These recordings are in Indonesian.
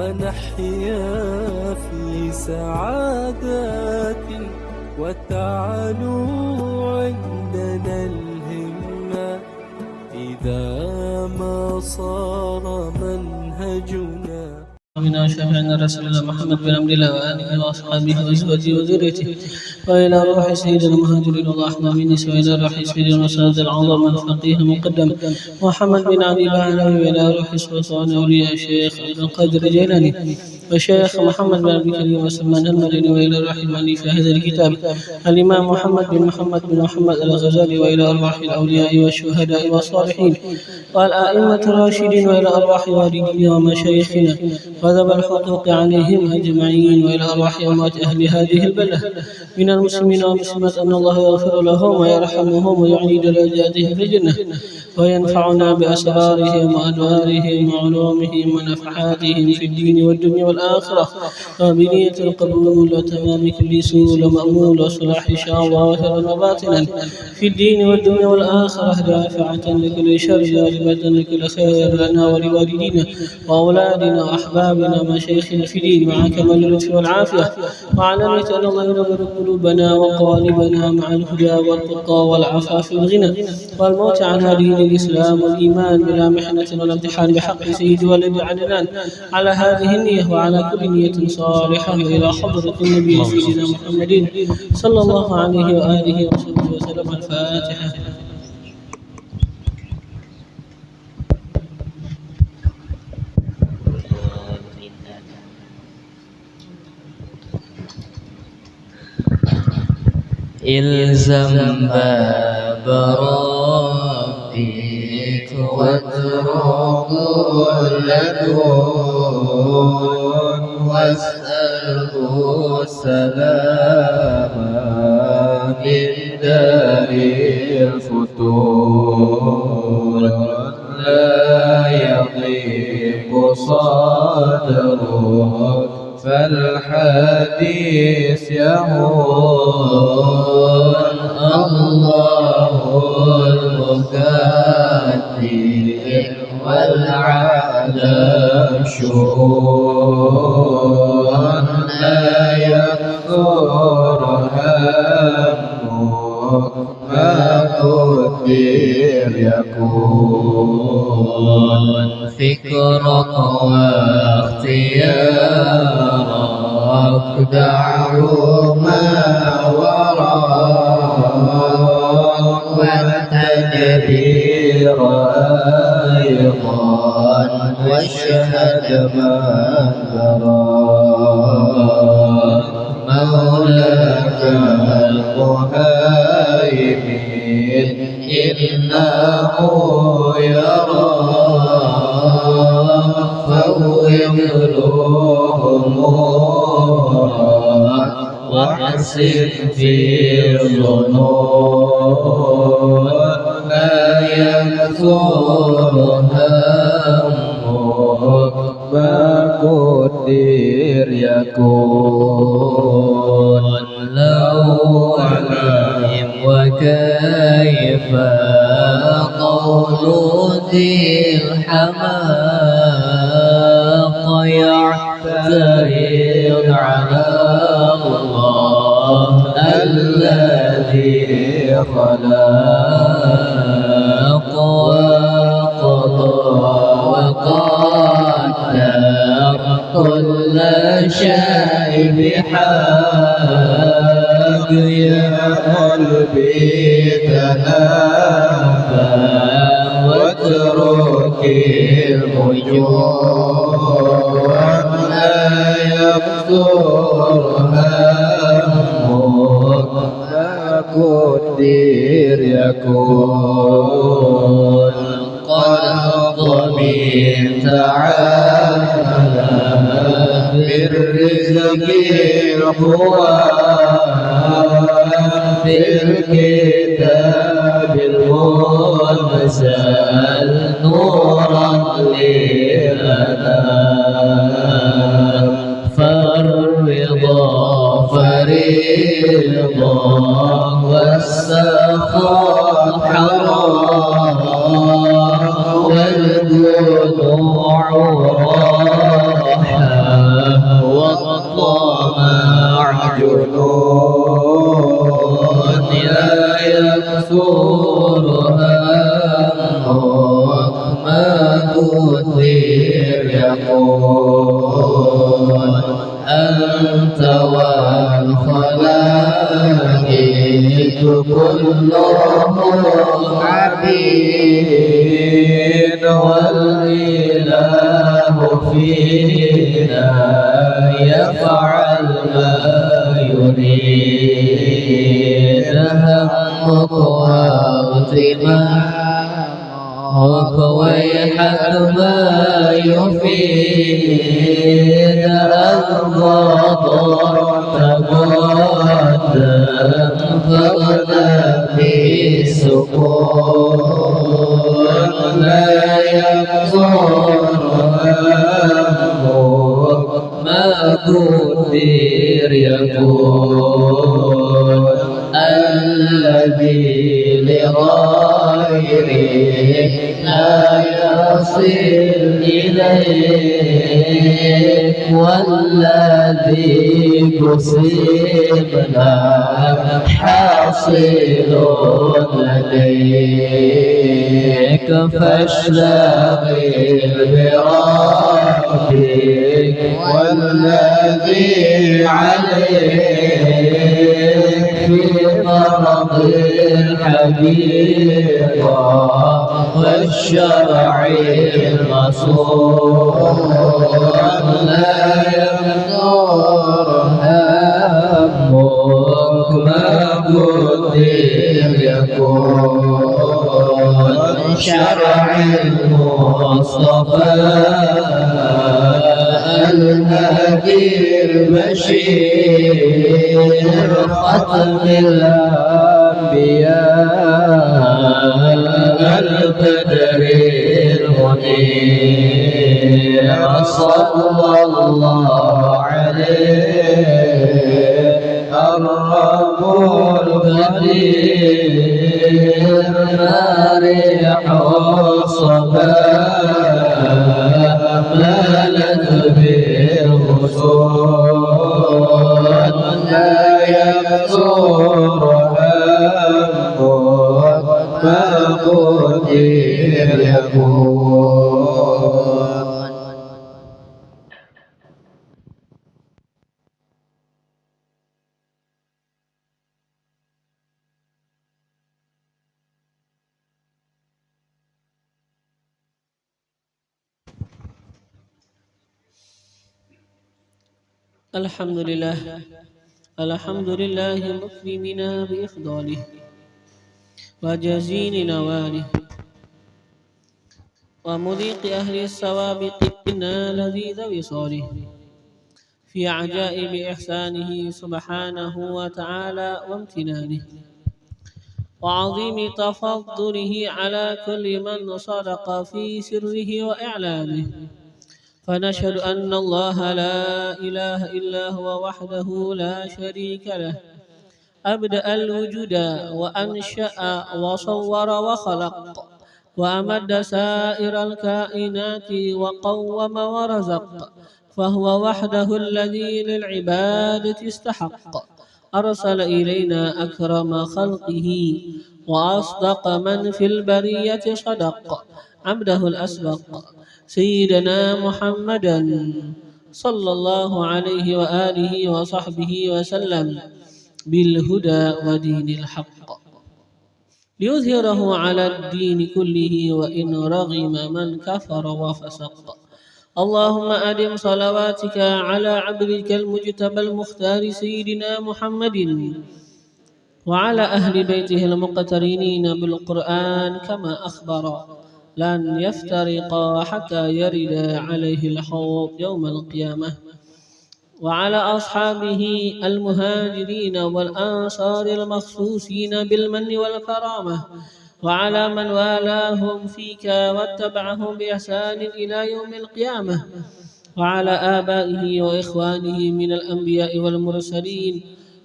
ونحيا في سعادات وتعلو عندنا الهمة إذا ما صار منهجنا. من شفيعنا رسول الله محمد بن عبد الله وآله وأصحابه وأزواجه وذريته، وإلى روح سيدنا المهاجرين والأحمد من وإلى روح سيدنا الأستاذ العظم الفقيه المقدم محمد بن عبد الله، وإلى روح سلطان أولياء الشيخ عبد القادر الجيلاني والشيخ محمد بن عبد الكريم وسلمان المدني، وإلى روح المؤلف هذا الكتاب الإمام محمد بن محمد الغزالي، وإلى أرواح الأولياء والشهداء والصالحين والأئمة الراشدين، وإلى أرواح والدينا ومشايخنا وذوي الحقوق عليهم أجمعين، وإلى أرواح أموات أهل هذه البلدة من المسلمين والمسلمات أن الله يغفر لهم ويرحمهم ويعيد درجاتهم في الجنة، وينفعنا بأسرارهم وأنوارهم وعلومهم ونفحاتهم في الدين والدنيا والآخرة، وبنية القبول وتمام كل سوء ومأمول وصلاح ظاهرا وباطنا في الدين والدنيا والآخرة، دافعة لكل شر جالبة لكل خير لنا ولوالدينا وأولادنا وأحبابنا ومشايخنا في الدين مع كمال اللطف والعافية، وعلى أن الله ينور قلوبنا وقوالبنا مع الهدى والتقى والعفاف والغنى والموت على دين الإسلام والإيمان بلا محنة ولا امتحان بحق سيد ولد عدنان على هذه النية وعلى كل نية صالحة، إلى حضرة النبي سيدنا محمد صلى الله عليه وآله وصحبه وسلم. الفاتحة. إلزم باب ربك واترك كل دون واسأله السلام من دار الفتور، لا يضيق صدرك فالحديث يهون، الله المقدر والعالم شؤون، لا يكثر همك ما قدر يكون، فكرك واختيارك دعوا ما وراءك، والتدبير أيضا واشهد من براك، مولاك المهيمن إنه يراك، فوض له أمورك واحسن في الظنون، لا يكثر همك ما قدر يكون، لو علم وكيف قول ذي الحماق يعترض على الله الذي خلق وقضى وقدر كل شيء بحق، يا قلبي تنبه واترك الهجوم، لا يقصر همك ما قدر يكون، قد ضمن تعالى بالرزق القوام في الكتاب المنزل نورا للأنام، فالرضا فريضا والسخاء حرام، والدموع راحة كثير يقول أنت والخلائق كلهم عبيد والإله فينا يفعل ما يريد همك واغتمامك ويحك ما يفيد الغضب تقدم فغدا في سكون لا يقصر همك ما قدر يكون الذي لغيره لا يصل إليك والذي كسبنا حاصل لديك فاشتغل بربك والذي عليك في مرض الحقيقة والشرع المصون لا يقدر همك ما قدر يكون شرع المصطفى الهادي البشير ختم الأنبياء البدر المنير صلى الله عليه الرب القدير مارح الصباح مالت بالوصول لا يقصر همك ما قدر يكون. الحمد لله مكرمنا بإفضاله وجزيل نواله ومذيق أهل السوابق منا لذيذ وصاله في عجائب إحسانه سبحانه وتعالى وامتنانه وعظيم تفضله على كل من صدق في سره وإعلانه فنشهد أن الله لا إله إلا هو وحده لا شريك له أبدأ الوجود وأنشأ وصور وخلق وأمد سائر الكائنات وقوم ورزق فهو وحده الذي للعبادة استحق أرسل إلينا أكرم خلقه وأصدق من في البرية صدق عبده الأسبق سيدنا محمدا صلى الله عليه وآله وصحبه وسلم بالهدى ودين الحق ليظهره على الدين كله وإن رغم من كفر وفسق اللهم أدم صلواتك على عبدك المجتبى المختار سيدنا محمد وعلى أهل بيته المقترنين بالقرآن كما أخبر لن يفترقا حتى يرد عليه الحوض يوم القيامة وعلى أصحابه المهاجرين والأنصار المخصوصين بالمن والكرامة وعلى من والاهم فيك واتبعهم بإحسان إلى يوم القيامة وعلى آبائه وإخوانه من الأنبياء والمرسلين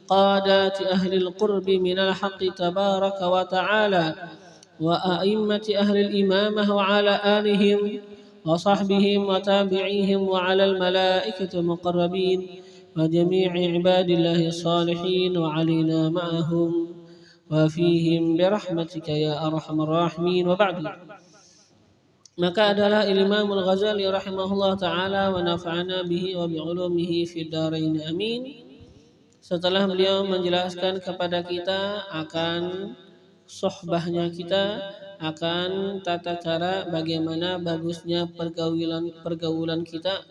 قادات أهل القرب من الحق تبارك وتعالى وأئمة أهل الإمامة وعلى آلهم وصحبهم وتابعيهم وعلى الملائكة المقربين وجميع عباد الله الصالحين وعلينا معهم وفيهم برحمتك يا أرحم الراحمين وبعد Maka adalah Imam Al-Ghazali rahimahullah taala wa nafa'ana bihi wa bi ulumihi fid dharain amin. Setelah beliau menjelaskan kepada kita akan sohbahnya kita, akan tata cara bagaimana bagusnya pergaulan kita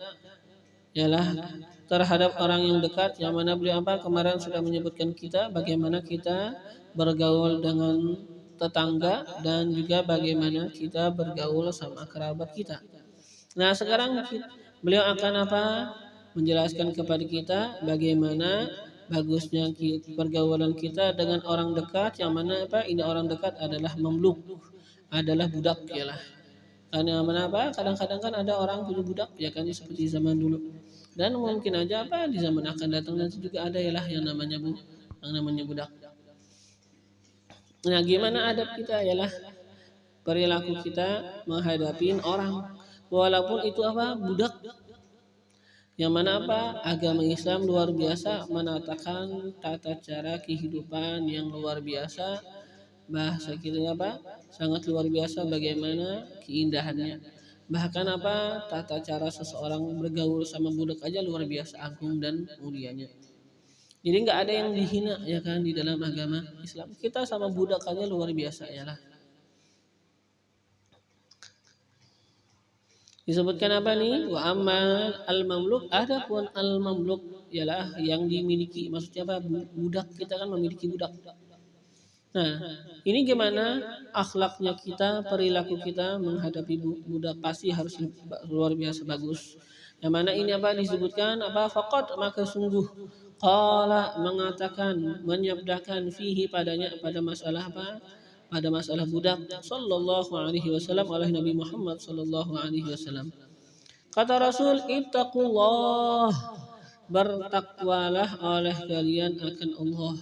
ialah terhadap orang yang dekat, yang mana beliau kemarin sudah menyebutkan kita bagaimana kita bergaul dengan tetangga dan juga bagaimana kita bergaul sama kerabat kita. Nah, sekarang beliau akan menjelaskan kepada kita bagaimana bagusnya pergaulan kita dengan orang dekat, yang mana ini orang dekat adalah mamluk, adalah budak ialah. Karena mana kadang-kadang kan ada orang punya budak ya kan, seperti zaman dulu. Dan mungkin aja di zaman akan datang nanti juga ada ialah yang namanya budak. Nah, gimana adab kita ialah perilaku kita menghadapi orang walaupun itu budak. Yang mana agama Islam luar biasa menatakan tata cara kehidupan yang luar biasa. Bahasa kita sangat luar biasa bagaimana keindahannya. Bahkan tata cara seseorang bergaul sama budak aja luar biasa agung dan mulianya. Jadi nggak ada yang dihina ya kan di dalam agama Islam. Kita sama budak aja luar biasa ya lah. Disebutkan nih? Wa amal al-mamluk, adapun al-mamluk ialah yang dimiliki. Maksudnya budak, kita kan memiliki budak. Nah, ini gimana akhlaknya kita, perilaku kita menghadapi budak, pasti harus luar biasa bagus. Yang mana ini disebutkan faqad, maka sungguh qala, mengatakan, menyabdakan fihi padanya, pada masalah pada masalah budak, sallallahu alaihi wasallam, oleh Nabi Muhammad sallallahu alaihi wasallam. Kata Rasul, ittaqullah, bertakwalah oleh kalian akan Allah.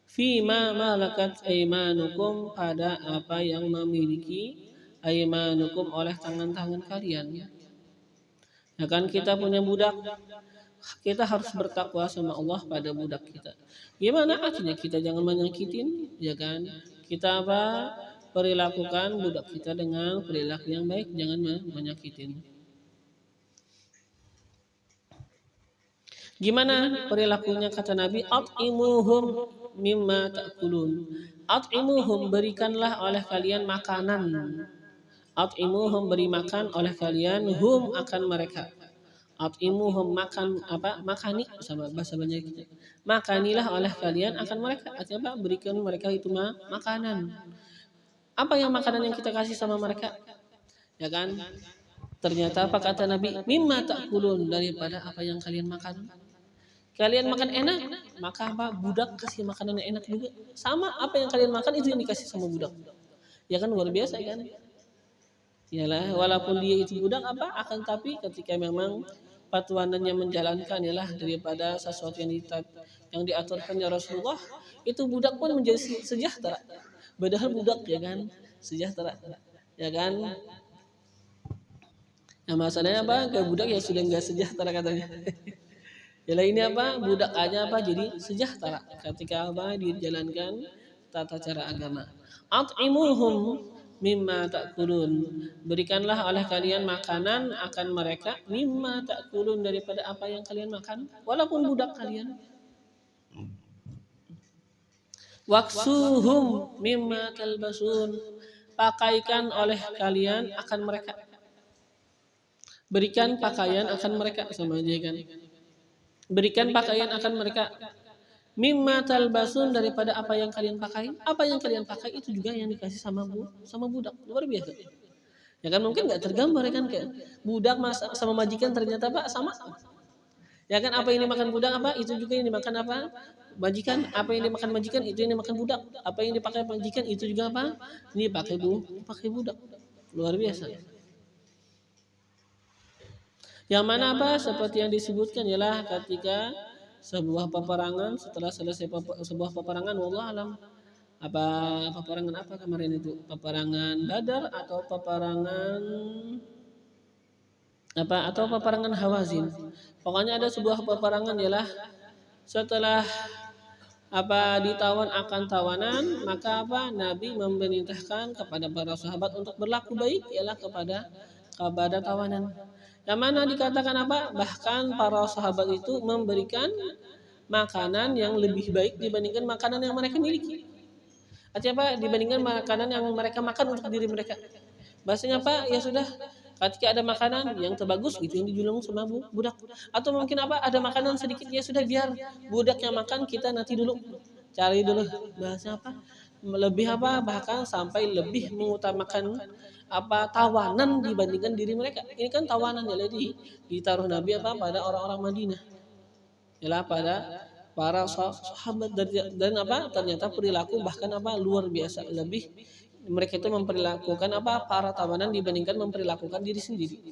Fima malakat aimanukum, pada apa yang memiliki aimanukum oleh tangan-tangan kalian. Ya kan, kita punya budak, kita harus bertakwa sama Allah pada budak kita. Gimana artinya? Kita jangan menyakitin, ya kan? Kita perilakukan budak kita dengan perilaku yang baik, jangan menyakitin. Gimana perilakunya? Kata Nabi, at'imuhum mimma ta'kulun. At'imuhum, berikanlah oleh kalian makanan. At'imuhum, beri makan oleh kalian, hum, akan mereka. At'imuhum, makan makani, sama bahasa banyak kita. Makanilah oleh kalian akan mereka. Artinya berikan mereka itu makanan. Apa yang makanan yang kita kasih sama mereka? Ya kan? Ternyata kata Nabi, mimma ta'kulun, daripada apa yang kalian makan. Kalian makan enak, maka budak kasih makanan yang enak juga. Sama apa yang kalian makan itu yang dikasih sama budak. Ya kan, luar biasa kan? Yalah, walaupun dia itu budak akan tapi ketika memang patuanannya menjalankan ialah daripada sesuatu yang diaturkan ya Rasulullah, itu budak pun menjadi sejahtera. Padahal budak ya kan sejahtera. Ya kan? Nah, masalahnya ke budak ya sudah enggak sejahtera katanya. Yalah, ini budak aja jadi sejahtera ketika dijalankan tata cara agama. At'imuhum mimma ta'kulun, berikanlah oleh kalian makanan akan mereka, mimma ta'kulun, daripada apa yang kalian makan, walaupun budak kalian. Waksuhum mimma talbasun, pakaikan oleh kalian akan mereka. Berikan pakaian akan mereka, sama aja kan. Berikan pakaian akan mereka. Mimma talbasun, daripada apa yang kalian pakai. Apa yang kalian pakai itu juga yang dikasih sama budak. Luar biasa. Ya kan, mungkin nggak tergambar ya kan, kayak budak sama majikan ternyata sama. Ya kan, apa yang dimakan budak itu juga yang dimakan majikan. Apa yang dimakan majikan itu yang dimakan budak. Apa yang dipakai majikan itu juga ini pakai budak. Luar biasa. Yang mana seperti yang disebutkan ialah ketika sebuah peperangan, setelah selesai sebuah peperangan, wallah alam, peperangan kemarin itu, peperangan Badar atau peperangan Hawazin. Pokoknya ada sebuah peperangan ialah setelah ditawan akan tawanan, maka Nabi memerintahkan kepada para sahabat untuk berlaku baik ialah kepada tawanan. Yang mana dikatakan bahkan para sahabat itu memberikan makanan yang lebih baik dibandingkan makanan yang mereka miliki. Artinya dibandingkan makanan yang mereka makan untuk diri mereka. Bahasanya ya sudah, ketika ada makanan yang terbagus gitu yang dijulung sama budak, atau mungkin ada makanan sedikit, ya sudah biar budaknya makan, kita nanti dulu cari dulu. Bahasanya lebih bahkan sampai lebih mengutamakan tawanan dibandingkan diri mereka. Ini kan tawanan ya, jadi ditaruh Nabi pada orang-orang Madinah, ialah pada para sahabat, dan ternyata perilaku bahkan luar biasa, lebih mereka itu memperlakukan para tawanan dibandingkan memperlakukan diri sendiri.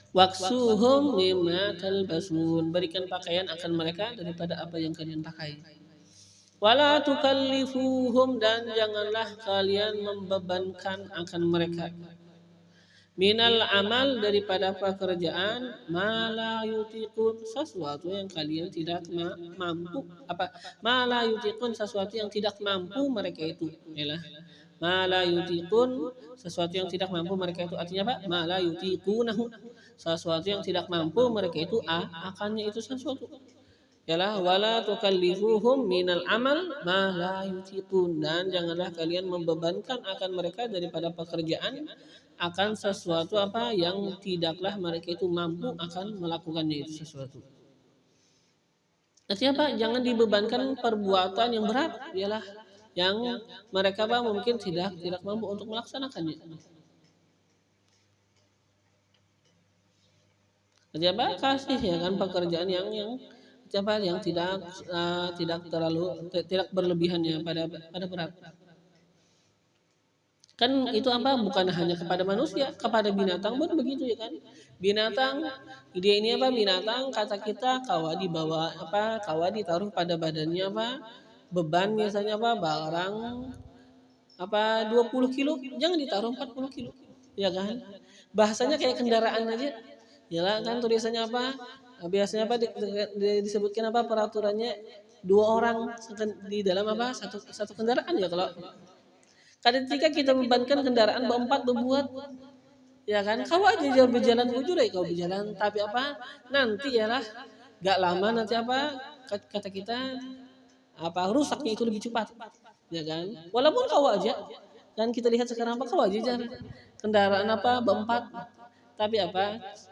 Waksuhum mimma talbasun, berikan pakaian akan mereka daripada apa yang kalian pakai. Wala tukallifuhum, dan janganlah kalian membebankan akan mereka. Minal amal, daripada pekerjaan, mala yutiqun, sesuatu yang kalian tidak mampu, mala yutiqun, sesuatu yang tidak mampu mereka itu, ialah mala yutiqun, sesuatu yang tidak mampu mereka itu, artinya mala yutiqunahu, sesuatu yang tidak mampu mereka itu akannya itu sesuatu, ialah wala tukallifuhum minal amal mala yutiqun, dan janganlah kalian membebankan akan mereka daripada pekerjaan akan sesuatu yang tidaklah mereka itu mampu akan melakukannya itu sesuatu. Artinya jangan dibebankan perbuatan yang berat, ialah yang mereka mungkin tidak mampu untuk melaksanakannya. Artinya kasih ya kan pekerjaan yang tidak terlalu tidak berlebihannya pada berat. Kan itu bukan hanya kepada manusia, kepada binatang pun begitu ya kan. Binatang, ide ini binatang kata kita kawa dibawa kawa ditaruh pada badannya beban misalnya barang 20 kilo, jangan ditaruh 40 kilo ya kan. Bahasanya kayak kendaraan aja ya kan, tulisannya biasanya disebutkan peraturannya 2 orang di dalam satu kendaraan ya. Kalau ketika kita membebankan kendaraan berempat berbuat ya kan, kau aja berjalan ujur kau berjalan, tapi nanti ialah gak lama nanti kata kita rusaknya itu lebih cepat ya kan. Walaupun kau aja dan kita lihat sekarang kau aja kendaraan berempat, tapi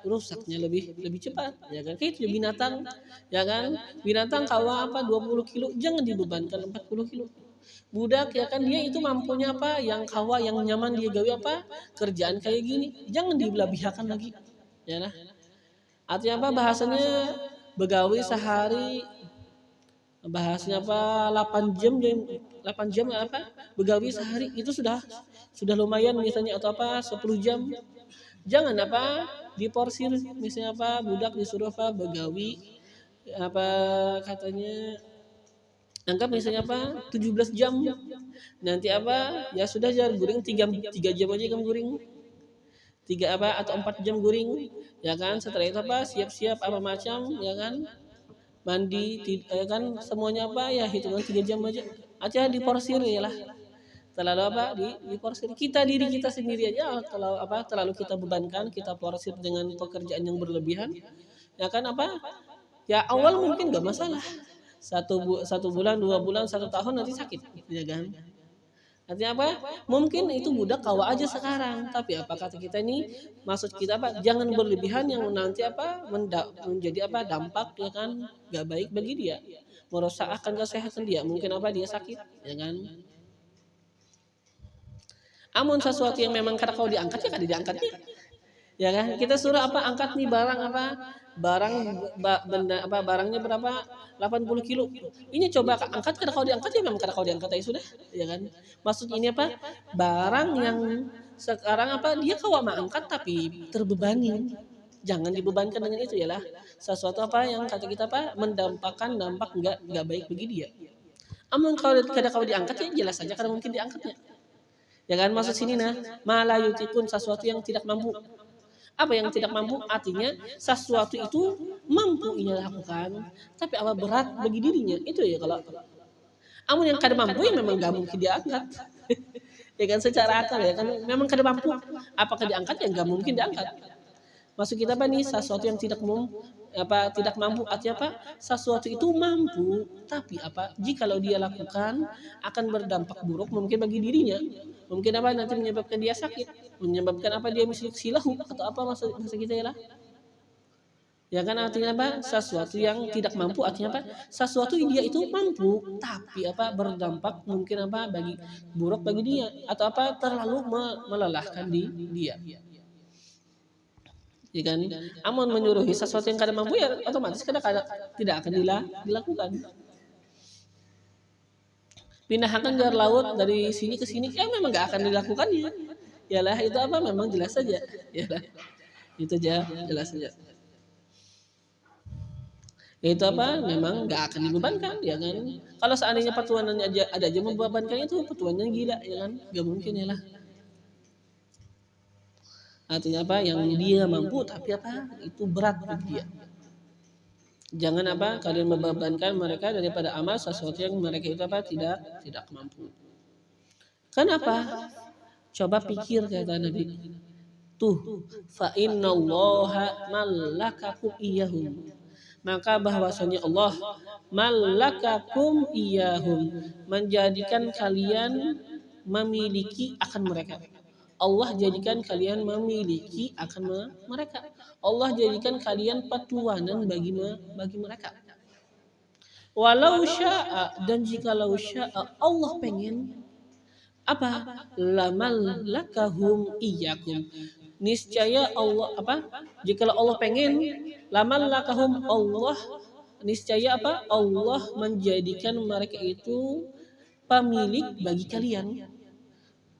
rusaknya lebih cepat ya kan. Kayak itu binatang ya kan, binatang kawa 20 kilo jangan dibebankan 40 kilo. Budak ya kan, dia itu mampunya yang kawa yang nyaman dia gawe kerjaan kayak gini, jangan dilebihkan lagi ya lah. Artinya bahasanya begawe sehari, bahasanya 8 jam begawe sehari itu sudah lumayan misalnya, atau 10 jam. Jangan diporsir misalnya budak disuruh begawe katanya anggap misalnya 17 jam, nanti ya sudah jangan guring 3 jam aja kamu guring, 3 atau 4 jam guring ya kan. Setelah itu siap-siap macam ya kan, mandi ya kan, semuanya ya hitungan 3 jam aja diporsir ya lah. Terlalu diporsir diri kita sendiri aja, kalau terlalu kita bebankan, kita porsir dengan pekerjaan yang berlebihan ya kan. Ya awal mungkin gak masalah, 1 bulan, 2 bulan, 1 tahun nanti sakit ya kan. Artinya mungkin itu budak kawa aja sekarang, tapi kata kita ini, maksud kita jangan berlebihan yang nanti menjadi dampak ya kan gak baik bagi dia, merusak akan kesehatan dia, mungkin dia sakit ya kan. Amun sesuatu yang memang kada kau diangkat ya kada diangkatnya ya kan. Kita suruh angkat nih barang benda barangnya berapa 80 kilo, ini coba angkat, kada kau diangkat ya memang kada kau diangkat ya sudah ya kan. Maksud ini barang yang sekarang dia kau angkat tapi terbebani, jangan dibebankan dengan itu ya lah. Sesuatu yang kata kita mendampakkan dampak enggak baik bagi dia. Amun kada kau diangkat ya jelas saja kada mungkin diangkatnya ya kan. Maksud sini mala yutikun, sesuatu yang tidak mampu. Apa yang tidak mampu? Artinya sesuatu itu mampu ia lakukan, tapi apa berat bagi dirinya. Itu ya kalau. Amun yang kada mampu ya memang gak mungkin diangkat. Ya kan secara akal ya kan memang kada mampu. Apakah diangkat ya gak mungkin diangkat. Maksud kita apa nih? Sesuatu yang tidak tidak mampu artinya apa? Sesuatu itu mampu, tapi apa? Jikalau dia lakukan akan berdampak buruk mungkin bagi dirinya. Mungkin apa nanti menyebabkan dia sakit, menyebabkan apa dia misal silahu atau apa maksud kita ya lah. Ya kan artinya apa? Sesuatu yang tidak mampu artinya apa? Sesuatu dia itu mampu, tapi apa berdampak mungkin apa bagi buruk bagi dia atau apa terlalu melelahkan dia. Ya kan? Amun menyuruhi sesuatu yang kada mampu ya otomatis tidak akan dilakukan. Pindahkan jar laut dari sini ke sini ya memang gak akan dilakukannya. Yalah itu apa memang jelas saja. Yalah. Itu aja jelas saja. Itu apa memang gak akan dibebankan ya kan. Kalau seandainya petuanannya ada aja membebankan itu petuannya gila ya kan. Gak mungkin ya lah. Artinya apa? Yang dia mampu tapi apa? Itu berat bagi dia. Jangan apa? Kalian membebankan mereka daripada amal sesuatu yang mereka itu apa? Tidak mampu. Kenapa? Coba pikir kata Nabi. Tuh, fa innallaha malakakum iyyahum. Maka bahwasanya Allah malakakum iyyahum, menjadikan kalian memiliki akan mereka. Allah jadikan kalian memiliki akan mereka. Allah jadikan kalian petuanan bagi mereka. Walau sya'a, dan jikalau sya'a Allah pengen apa? Lamal lakahum iyyakum. Niscaya Allah apa? Jikalau Allah pengen lamal lakahum Allah niscaya apa? Allah menjadikan mereka itu pemilik bagi kalian.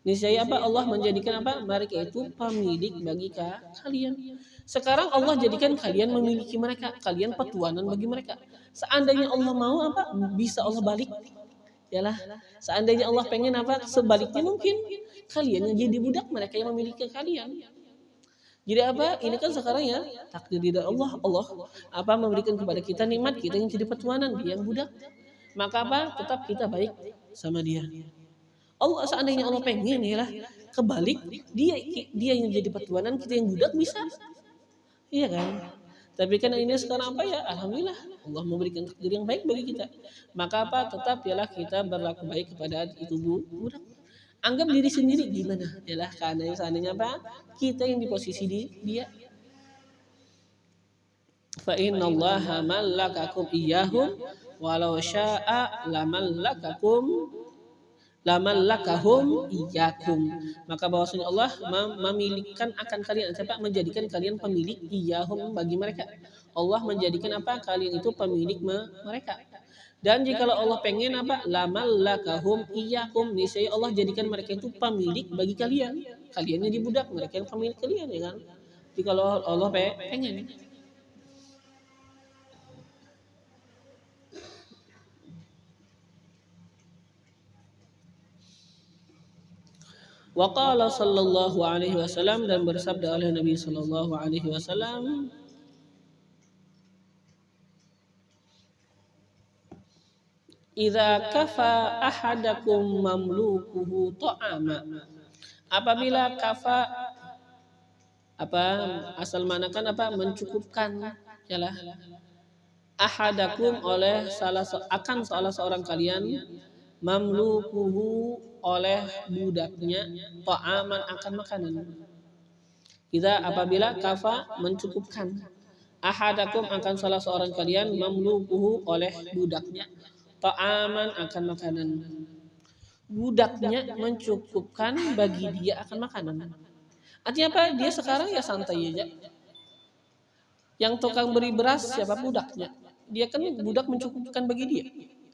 Niscaya apa? Allah menjadikan apa? Mereka itu pemilik bagi kalian. Sekarang Allah jadikan kalian memiliki mereka, kalian petuanan bagi mereka. Seandainya Allah mau apa? Bisa Allah balik. Yalah, seandainya Allah pengen apa? Sebaliknya mungkin kalian yang jadi budak, mereka yang memiliki kalian. Jadi apa? Ini kan sekarang ya takdir dari Allah. Allah apa memberikan kepada kita nikmat, kita yang jadi petuanan, dia yang budak. Maka apa? Tetap kita baik sama dia. Allah seandainya Allah pengen ya lah kebalik dia yang jadi petuanan kita yang budak bisa. Iya kan? Tapi kan ini sekarang apa ya? Alhamdulillah Allah memberikan takdir yang baik bagi kita. Maka apa? Tetap ialah kita berlaku baik kepada itu budak. Anggap diri sendiri gimana? Ialah karena seandainya apa? Kita yang di posisi dia. Fa innallaha malakakum iyyahum walau syaa lamallakahum iyyakum. Maka bahwasanya Allah memilikan akan kalian apa? Menjadikan kalian pemilik iyyahum bagi mereka. Allah menjadikan apa? Kalian itu pemilik mereka. Dan jikalau Allah pengen apa? Lamallakahum iyyakum. Niscaya Allah jadikan mereka itu pemilik bagi kalian. Kalian jadi budak, mereka yang pemilik kalian ya kan. Jikalau Allah pengen. Waqala sallallahu alaihi wasallam, dan bersabda oleh Nabi sallallahu alaihi wasallam, idza kafa ahadakum mamlukuhu ta'ama. Apabila kafa apa asal manakan apa mencukupkan yalah ahadakum oleh salah seorang kalian mamlukuhu oleh budaknya ta'aman akan makanan. Kita apabila kafa mencukupkan ahadakum akan salah seorang kalian mamlukuhu oleh budaknya ta'aman akan makanan. Budaknya mencukupkan bagi dia akan makanan. Artinya apa? Dia sekarang ya santai aja. Yang tukang beri beras siapa? Budaknya. Dia kan budak mencukupkan bagi dia.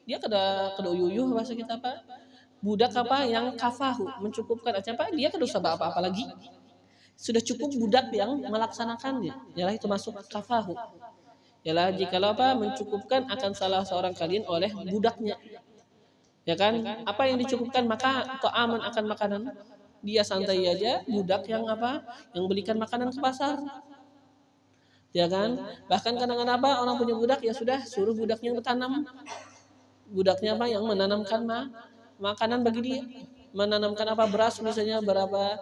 Dia kada uyuh bahasa kita apa? Budak apa yang kafahu mencukupkan artinya apa? Dia kada usah apa-apa lagi. Sudah cukup budak yang melaksanakannya. Yalah itu masuk kafahu. Yalah jikalau apa mencukupkan akan salah seorang kalian oleh budaknya. Ya kan? Apa yang dicukupkan maka ta'aman akan makanan. Dia santai aja, budak yang apa? Yang belikan makanan ke pasar. Ya kan? Bahkan kadang-kadang apa? Orang punya budak ya sudah suruh budaknya bertanam. Budaknya apa? Yang menanamkan makanan bagi dia. Menanamkan apa? Beras misalnya, berapa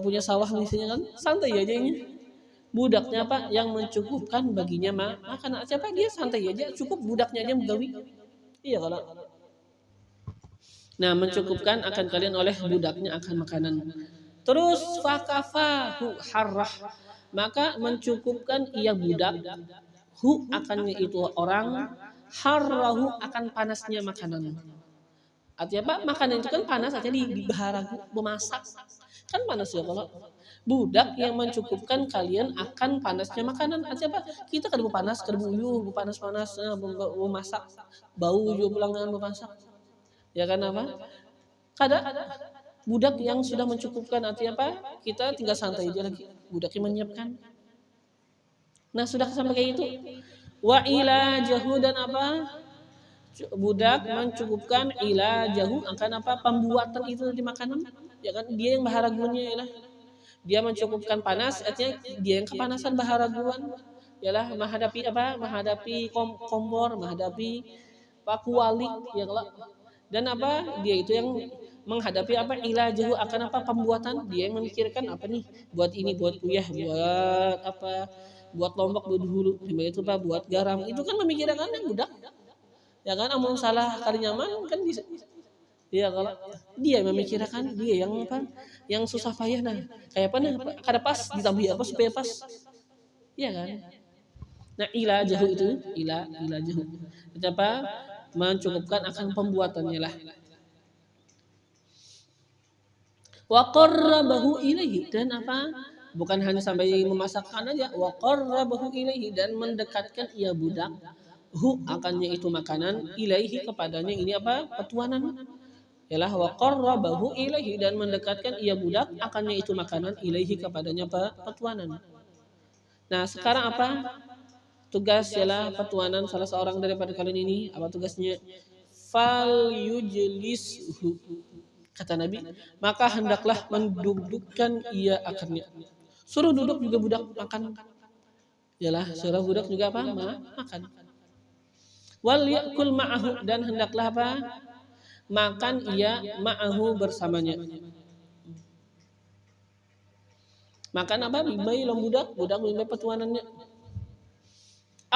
punya sawah misalnya kan. Santai aja ini. Budaknya apa? Yang mencukupkan baginya makanan. Siapa dia santai aja, cukup budaknya aja menggawi. Iya kalau. Nah, mencukupkan akan kalian oleh budaknya akan makanan. Terus fakafahu harrah, maka mencukupkan ia budak hu akannya itu orang, harrahu akan panasnya makanan. Artinya apa? Makanan itu kan panas, artinya dibaharagu, memasak. Kan panas ya kalau budak yang mencukupkan kalian akan panasnya makanan. Artinya apa? Kita kada panas, kada uyuh, panas-panas, memasak, bau juga pulang dengan memasak. Ya kan apa? Kada budak yang sudah mencukupkan, artinya apa? Kita tinggal santai aja lagi. Budak yang menyiapkan. Nah, sudah sampai kayak itu. Wa ila jahu dan apa? Budak mencukupkan ila jahu akan apa? Pembuatan itu di makanan. Ya kan? Dia yang baharaguannya ialah dia mencukupkan panas, artinya dia yang kepanasan baharaguan. Ialah menghadapi apa? Menghadapi kompor, menghadapi pakuali, ya kalau. Dan apa? Dia itu yang menghadapi apa? Ila jahu akan apa? Pembuatan. Dia yang memikirkan apa nih? Buat ini, buat kuyah, buat apa? Buat lombok, buat hulu, itu apa? Buat garam. Itu kan memikirkan yang budak. Ya kan? Amun salah kali nyaman kan bisa. Iya kalau dia memikirkan, dia yang apa? Yang susah payah nah. Kayak apa nih? Kada pas ditambah apa supaya pas. Iya kan? Nah, ila jahu itu, ila jahu. Itu apa? Mencukupkan akan pembuatannya lah. Wa qarrabahu ilaihi, dan apa? Bukan hanya sampai memasakkan aja, wa qarrabahu ilaihi, dan mendekatkan ia budak hu akannya itu makanan ilaihi kepadanya, ini apa? Petuanan. Yalah wa qarrabahu ilaihi, dan mendekatkan ia budak akannya itu makanan ilaihi kepadanya petuanan. Nah, sekarang apa? Tugas ialah petuanan salah seorang daripada kalian ini, apa tugasnya? Fal yujlishu, kata Nabi, maka hendaklah mendudukkan ia akannya. Suruh duduk juga budak makan. Yalah, suruh budak juga apa? Makan. Wal yakul ma'ahu, dan hendaklah apa? Makan ia ma'ahu bersamanya. Makan apa? Bimbai budak bimbai petuanannya.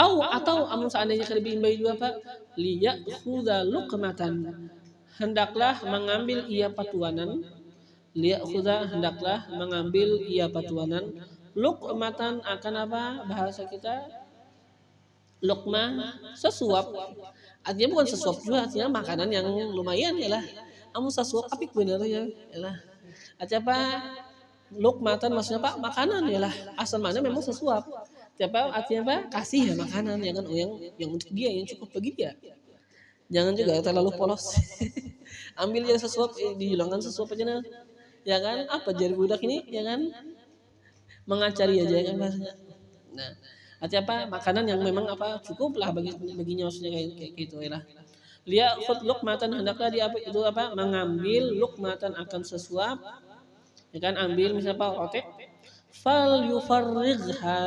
Atau amun seandainya kada bimbai juga apa? Liyakhudha luqmatan, hendaklah mengambil ia patuanan. Liyakhudha, hendaklah mengambil ia patuanan. Luqmatan akan apa? Bahasa kita luqmah sesuap. Artinya bukan sesuap juga, artinya makanan yang lumayan ya lah. Amun sesuap apik bener ya lah. Artinya apa? Luqmatan maksudnya apa? Makanan ya lah. Asal mana memang sesuap. Siapa artinya apa? Kasih ya makanan ya kan, yang untuk dia, yang cukup bagi dia. Jangan juga terlalu polos. Ambil yang sesuap, dihilangkan sesuap aja nah. Ya kan? Apa jari budak ini ya kan? Mengacari aja kan bahasanya. Nah, artinya apa? Makanan yang memang apa? Cukup lah baginya, maksudnya kayak gitu ya lah. Liyakhud luqmatan, hendaklah dia itu apa? Mengambil luqmatan akan sesuap. Ya kan, ambil misalnya apa? Roti. Fal yufarrigha,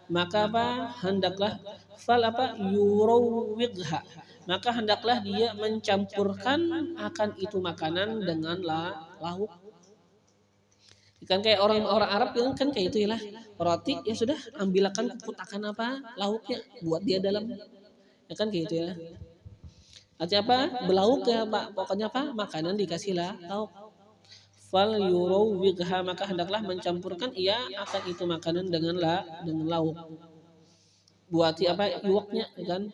maka apa? Hendaklah fal apa? Yurawwigha, maka hendaklah dia mencampurkan akan itu makanan dengan lauk. Kan kayak orang-orang Arab kan kayak itu ya lah. Roti ya sudah, ambilkan keputakan apa? Lauknya buat dia dalam. Ya kan kayak itu ya. Artinya apa? Belauk ya Pak. Pokoknya apa? Makanan dikasih lauk. Fal yurawwigha, maka hendaklah mencampurkan ia akan itu makanan dengan lauk. Buati apa? Iwaknya kan.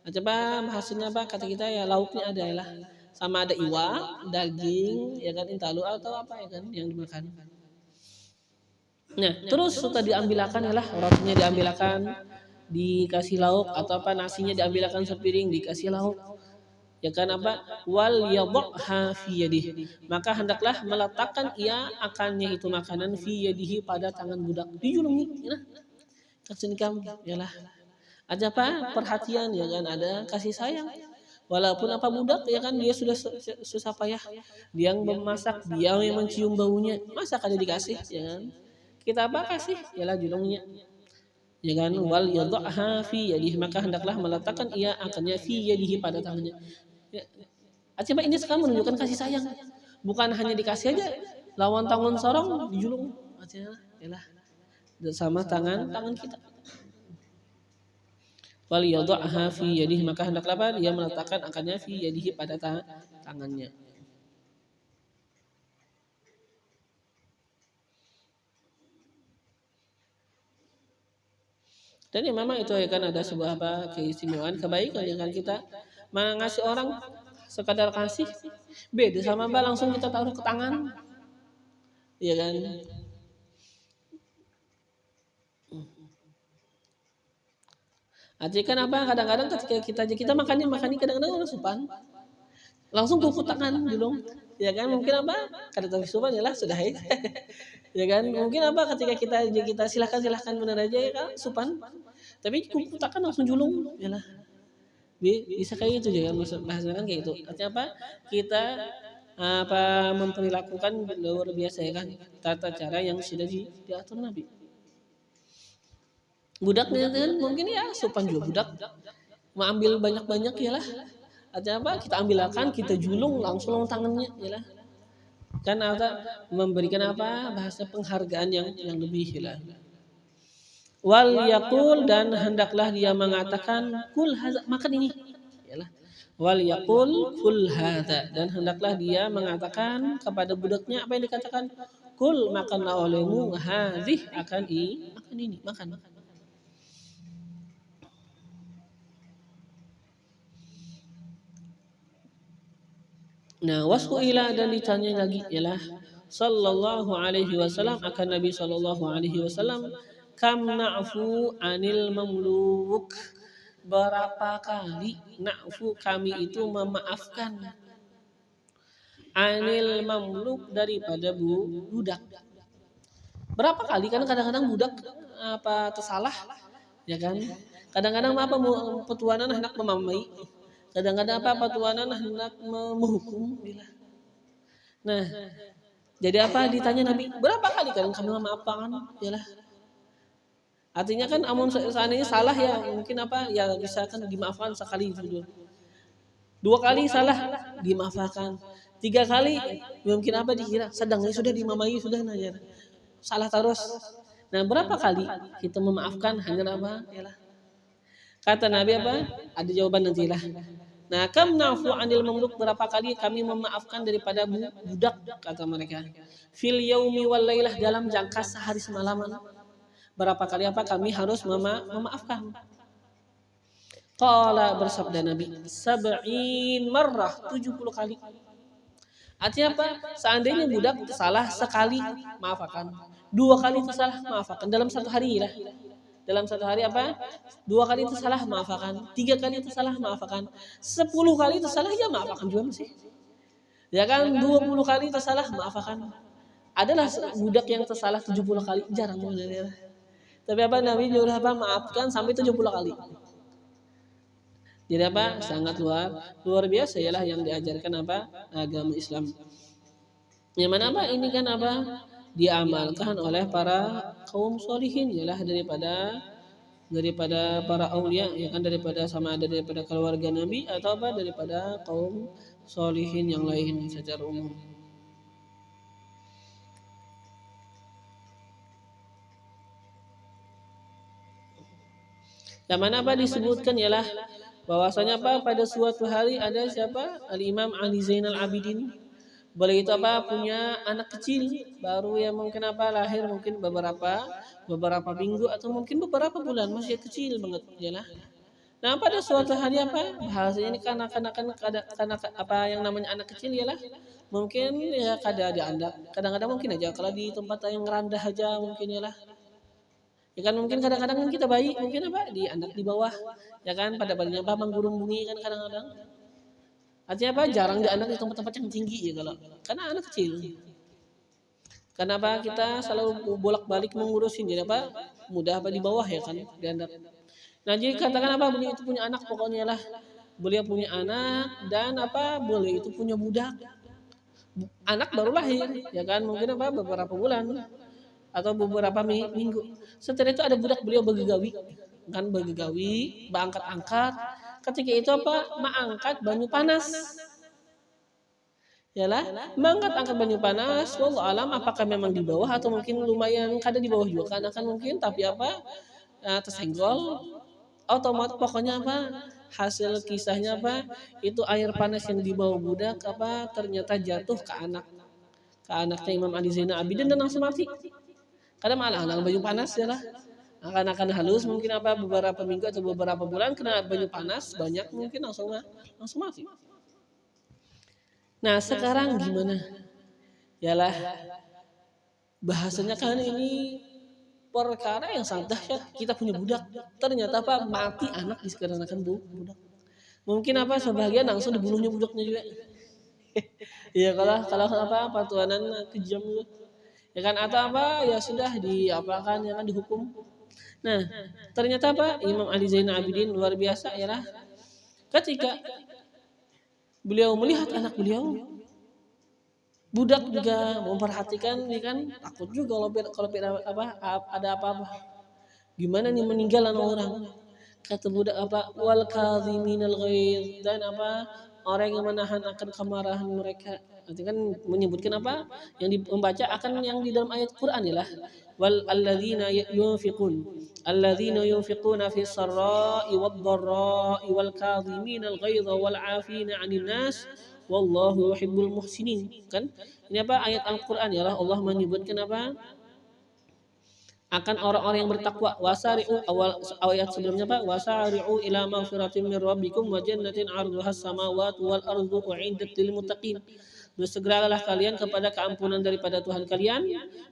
Coba hasilnya apa? Kata kita ya lauknya ada ya lah. Sama ada iwak, daging, ya kan, intalu atau apa ya kan yang dimakan. Nah, terus sudah diambilkan ya lah, rotinya diambilkan, dikasih lauk, atau apa nasinya diambilkan sepiring dikasih lauk. Ya kan apa? Wal yadha fi yadihi, maka hendaklah meletakkan ia akannya itu makanan fi yadihi pada tangan budak. Dijulungi ya. Kasih kamu yalah. Ada apa? Perhatian ya kan, ada kasih sayang. Walaupun apa budak ya kan dia sudah susah payah, dia yang memasak, dia yang mencium baunya, masa kada dikasih ya kan? Kita apa kasih? Ialah julungnya. Ya kan wal yadhaha fi yadihi, maka hendaklah meletakkan ia akannya fi yadihi pada tangannya. Ya. Artinya ini sekarang menunjukkan kasih sayang. Bukan hanya dikasih aja, lawan tangan sorong dijulung. Artinya ialah sama tangan kita. Wal yadhaha fi yadihi, maka hendaklah dia meletakkan akannya fi yadihi pada tangannya. Dan ya memang itu ya kan ada sebuah keistimewaan kebaikan yang kan kita mengasih orang sekadar kasih beda sama langsung kita taruh ke tangan, ya kan? Artinya kan apa? Kadang-kadang ketika kita makan kadang-kadang orang supan langsung kuku tangan dulu, ya kan? Mungkin apa? Kada tahu supan ya lah sudah ya. Ya kan? Mungkin apa? Ketika kita silahkan benar aja ya kan supan, tapi kuku tangan langsung julung, ya lah. Bisa kayak gitu juga bahasanya kan kayak itu. Artinya apa? Kita memperlakukan luar biasa ya kan? Tata cara yang sudah diatur Nabi. Budaknya kan mungkin ya supan juga budak mau ambil banyak-banyak ya lah, artinya apa kita ambilkan kita julung langsung tangannya ya lah, kan ada memberikan apa bahasa penghargaan yang lebih ya lah. Wal yaqul, dan hendaklah dia mengatakan kul hadza, makan ini ya lah. Wal yaqul kul hadza, dan hendaklah dia mengatakan kepada budaknya apa yang dikatakan, kul makanlah olehmu hadhih, akan ini makan. Nah, wasku ila, dan ditanya lagi ialah sallallahu alaihi wasallam akan Nabi sallallahu alaihi wasallam, kam na'fu anil mamluk, berapa kali na'fu kami itu memaafkan anil mamluk daripada budak. Berapa kali kan kadang-kadang budak apa tersalah ya kan? Kadang-kadang apa petuanan hendak memamai. Kadang-kadang apa petuanan hendak menghukum bila. Nah, jadi apa ditanya Nabi, berapa kali kan kami memaafkan? Yalah. Artinya kan amun seandainya salah ya mungkin apa ya bisa kan dimaafkan sekali itu. 2 kali salah dimaafkan. 3 kali mungkin apa dikira sedangnya sudah dimamai sudah nanya. Salah terus. Nah, berapa kali kita memaafkan hanya apa? Yalah. Kata Nabi apa? Ada jawaban nantilah. Nah, kam na'fu anil mamluk, berapa kali kami memaafkan daripada budak, kata mereka. Fil yaumi wal lailah, dalam jangka sehari semalaman. Berapa kali apa kami harus memaafkan? Qala, bersabda Nabi, 70 marrah, 70 kali. Artinya apa? Seandainya budak salah sekali, maafkan. 2 kali salah, maafkan dalam 1 hari lah. Dalam 1 hari apa? 2 kali itu salah, maafkan. 3 kali itu salah, maafkan. 10 kali itu salah, ya maafkan juga masih. Ya kan? 20 kali itu salah, maafkan. Adalah budak yang tersalah 70 kali, jarang ya. Tapi apa Nabi juga apa maafkan sampai 70 kali. Jadi apa? Sangat luar biasa yalah yang diajarkan apa? Agama Islam. Yang mana apa? Ini kan apa? Diamalkan oleh para kaum solihin ialah daripada para aulia ya kan, daripada sama ada daripada keluarga Nabi atau apa daripada kaum solihin yang lain secara umum. Yang mana apa disebutkan ialah bahwasanya apa pada suatu hari ada siapa Al-Imam Ali Zainal Abidin. Boleh itu apa punya anak kecil baru yang mungkin apa lahir mungkin beberapa minggu atau mungkin beberapa bulan, masih kecil banget ya lah. Nah, pada suatu hari apa bahasanya ini kanak-kanak apa yang namanya anak kecil ya lah, mungkin ya kada diandak, kadang-kadang mungkin aja kalau di tempat yang rendah aja mungkin ya lah. Ya kan mungkin kadang-kadang kita bayi mungkin apa diandak di bawah ya kan, pada badannya apa menggurung bunyi kan kadang-kadang. Artinya apa? Jarang dianak di tempat-tempat yang tinggi ya kalau karena anak kecil. Kenapa kita selalu bolak-balik mengurusin, jadi apa? Mudah apa di bawah ya kan dianak. Nah, jadi katakan apa bunyi itu punya anak pokoknya lah beliau punya anak dan beliau itu punya budak. Anak baru lahir, ya kan, mungkin beberapa bulan atau beberapa minggu. Setelah itu ada budak beliau begegawi, kan begegawi, angkat-angkat. Ketika itu mengangkat banyu panas. Yalah, mengangkat banyu panas. Wallahu alam apakah memang di bawah atau mungkin lumayan kada di bawah juga karena kan mungkin tapi tersenggol. Otomatis pokoknya hasil kisahnya itu air panas yang dibawa budak ternyata jatuh ke anaknya Imam Ali Zainal Abidin dan langsung mati. Kadang malah banyu panas ya lah. Akan halus mungkin beberapa minggu atau beberapa bulan kena banyu panas banyak mungkin langsung mati. Nah sekarang gimana? Yalah bahasanya kan ini perkara yang sangat dahsyat. Kita punya budak, ternyata mati anak dikarenakan budak. Mungkin sebagian langsung dibunuhnya budaknya juga. Iya kalau patuanan kejam juga. Ya kan atau ya sudah diapakan ya kan dihukum. Nah, ternyata Imam Ali Zainal Abidin luar biasa ya lah. Ketika beliau melihat anak beliau, budak juga memperhatikan ya kan, takut juga kalau ada apa-apa. Gimana nih meninggalan orang? Kata budak wal kadhiminal ghaidh dan orang yang menahan akan kemarahan mereka. Nanti kan menyebutkan yang membaca akan yang di dalam ayat Quran ialah wal alladzina yunfiquna fi sarra'i wad dharra'i wal kadhiminal ghaidha wal 'afina 'anil nas wallahu yuhibbul muhsinin. Kan ini ayat Al-Qur'an ialah Allah menyebutkan akan orang-orang yang bertakwa. Wasari'u awal ayat sebelumnya wasari'u ila maghfiratin min rabbikum wa jannatin 'arduhas samawati wal ardu u'iddat lil muttaqin. Bersegeralah kalian kepada keampunan daripada Tuhan kalian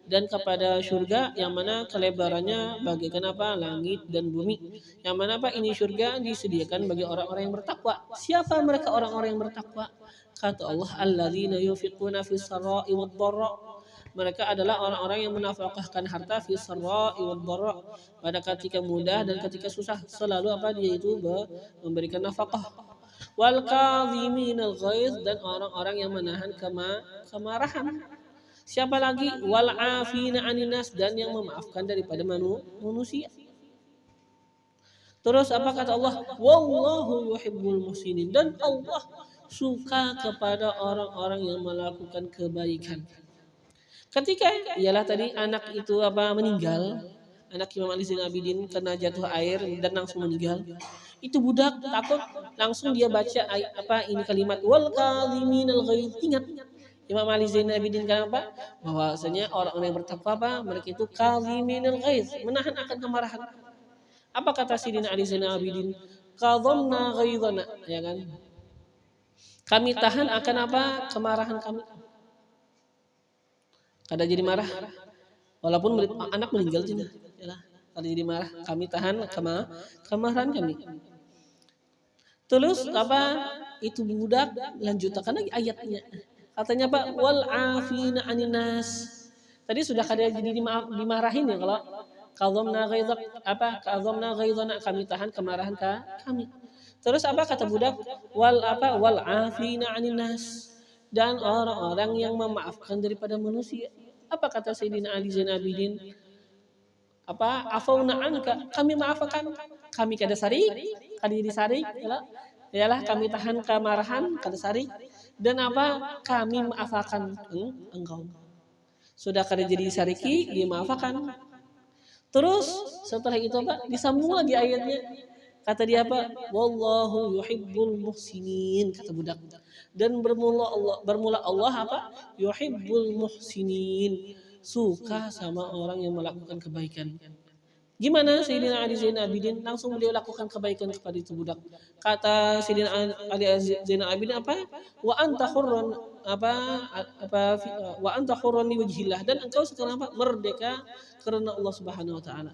dan kepada surga yang mana kelebarannya bagaikan langit dan bumi. Yang mana ini surga disediakan bagi orang-orang yang bertakwa. Siapa mereka orang-orang yang bertakwa? Kata Allah alladzina yunfiquna fis sarra'i wad dharra. Mereka adalah orang-orang yang menafkahkan harta fi sarra'i wad dharra, pada ketika mudah dan ketika susah selalu dia itu memberikan nafkah. Wal kadhiminal ghaidh dan orang-orang yang menahan kemarahan. Siapa lagi? Wal 'afina 'anil nas dan yang memaafkan daripada manusia. Terus kata Allah? Wallahu yuhibbul muhsinin dan Allah suka kepada orang-orang yang melakukan kebaikan. Ketika ialah tadi anak itu meninggal, anak Imam Ali Zainal Abidin kena jatuh air dan langsung meninggal. Itu budak takut langsung dia baca ini kalimat wal kadhiminal ghaidh. Ingat Imam Ali Zainal Abidin kenapa? Bahwasanya orang-orang yang bertakwa mereka itu kadhiminal ghaidh, menahan akan kemarahan. Apa kata Sidina Ali Zainal Abidin? Qadhamna ghaidhana, ya kan? Kami tahan akan kemarahan kami. Kada jadi marah, walaupun anak meninggal juga. Kada jadi marah, kami tahan kemarahan kami. Terus itu budak lanjutkan lagi ayatnya. Katanya wal 'afina 'anil nas. Tadi sudah kada jadi dimarahin ya kalau qadhamna ghaidhana kami tahan kemarahan kami. Terus kata budak wal 'afina 'anil nas dan orang-orang yang memaafkan daripada manusia. Apa kata Sayyidina Ali Zainal Abidin? Afauna anka, kami maafkan, kami kada sarik, kada jadi sarik, yalah kami tahan kemarahan, kada sarik, dan kami maafkan engkau. Sudah kada jadi sariki, dimaafkan. Terus setelah itu disambung lagi ayatnya. Kata dia wallahu yuhibbul muhsinin, kata budak. Dan bermula Allah yuhibbul muhsinin, suka sama orang yang melakukan kebaikan. Gimana Sayyidina Ali Zainal Abidin? Langsung beliau lakukan kebaikan kepada itu budak. Kata Sayyidina Ali Zainal Abidin wa anta hurran wa anta hurran li wajhillah, dan engkau sekarang merdeka karena Allah Subhanahu wa taala.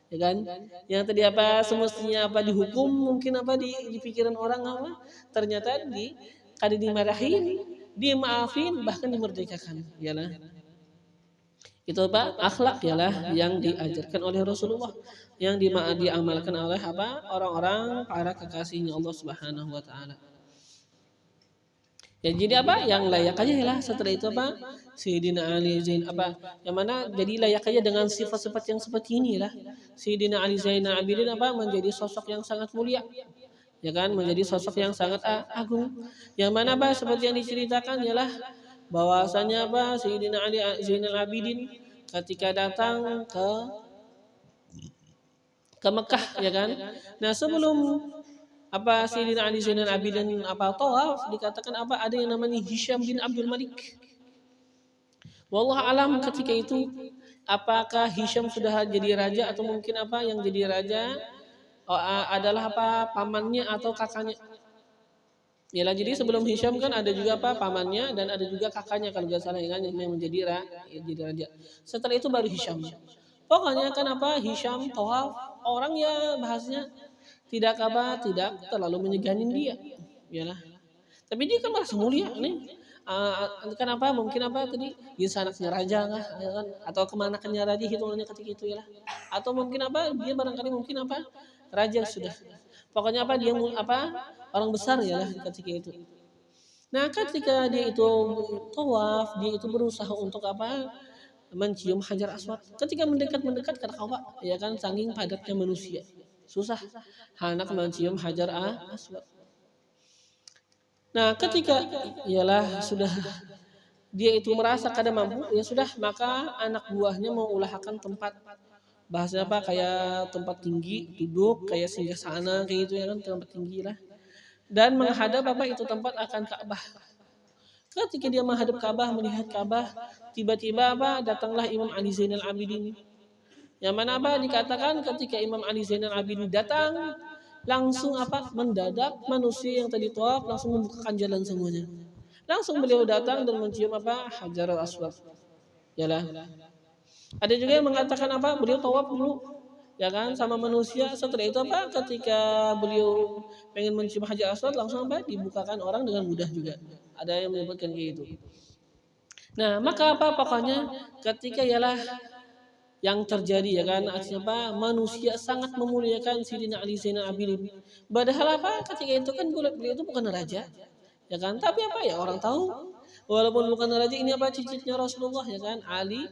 Ya kan? Yang tadi semestinya dihukum, mungkin di pikiran orang ternyata kada dimarahin, dimaafin, bahkan dimerdekakan. Yalah. Itu apa? Akhlak ialah yang diajarkan oleh Rasulullah, yang diamalkan oleh apa? Orang-orang para kekasihnya Allah Subhanahu wa taala. Ya jadi apa? Yang layak aja lah setelah itu apa? Sayyidina Ali Zain apa? Yang mana jadi layak aja dengan sifat-sifat yang seperti inilah. Sayyidina Ali Zainal Abidin apa? Menjadi sosok yang sangat mulia. Ya kan? Menjadi sosok yang sangat agung. Yang mana apa? Seperti yang diceritakan ialah bahwasanya apa? Sayyidina Ali Zainal Abidin ketika datang ke Mekah ya kan. Nah, sebelum apa Sayyidina Ali Zainal Abidin apa tawaf dikatakan apa ada yang namanya Hisham bin Abdul Malik. Wallahu alam ketika itu apakah Hisham sudah jadi raja atau mungkin apa yang jadi raja adalah apa pamannya atau kakaknya. Yalah jadi sebelum Hisham kan ada juga apa pamannya dan ada juga kakaknya kalau nggak salah ya kan yang menjadi jadi raja. Setelah itu baru Hisham. Pokoknya kan apa Hisham tawaf orang ya bahasnya tidak terlalu menyeganin dia. Yalah. Tapi dia kan merasa mulia nih. Kan apa mungkin apa tadi dia anaknya raja kah ya kan atau kemanakannya raja hitungannya ketika itu ya lah atau mungkin apa dia barangkali mungkin apa raja sudah pokoknya apa dia apa orang besar ya lah ketika itu. Nah ketika dia itu tawaf dia itu berusaha untuk apa mencium Hajar Aswad ketika mendekat ke Ka'bah ya kan saking padatnya manusia susah anak mencium Hajar Aswad. Nah, ketika ialah sudah dia itu merasa kada mampu, ya sudah maka anak buahnya mengusahakan tempat bahasanya apa kayak tempat tinggi duduk kayak singgah sana kayak gitu ya kan tempat tinggi lah dan menghadap apa itu tempat akan Ka'bah. Ketika dia menghadap Ka'bah melihat Ka'bah tiba-tiba apa datanglah Imam Ali Zainal Abidin. Yang mana apa dikatakan ketika Imam Ali Zainal Abidin datang langsung apa mendadak manusia yang tadi tawaf langsung membukakan jalan semuanya. Langsung beliau datang dan mencium apa Hajar Aswad. Yalah. Ada juga yang mengatakan apa beliau tawaf dulu ya kan sama manusia setelah itu apa ketika beliau pengen mencium Hajar Aswad langsung apa dibukakan orang dengan mudah juga. Ada yang menyebutkan kayak gitu. Nah, maka apa pokoknya ketika ialah yang terjadi ya kan artinya apa manusia sangat memuliakan Sayyidina Ali Zainal Abidin. Padahal apa ketika itu kan beliau itu bukan raja ya kan tapi apa ya orang tahu walaupun bukan raja ini apa cicitnya Rasulullah ya kan Ali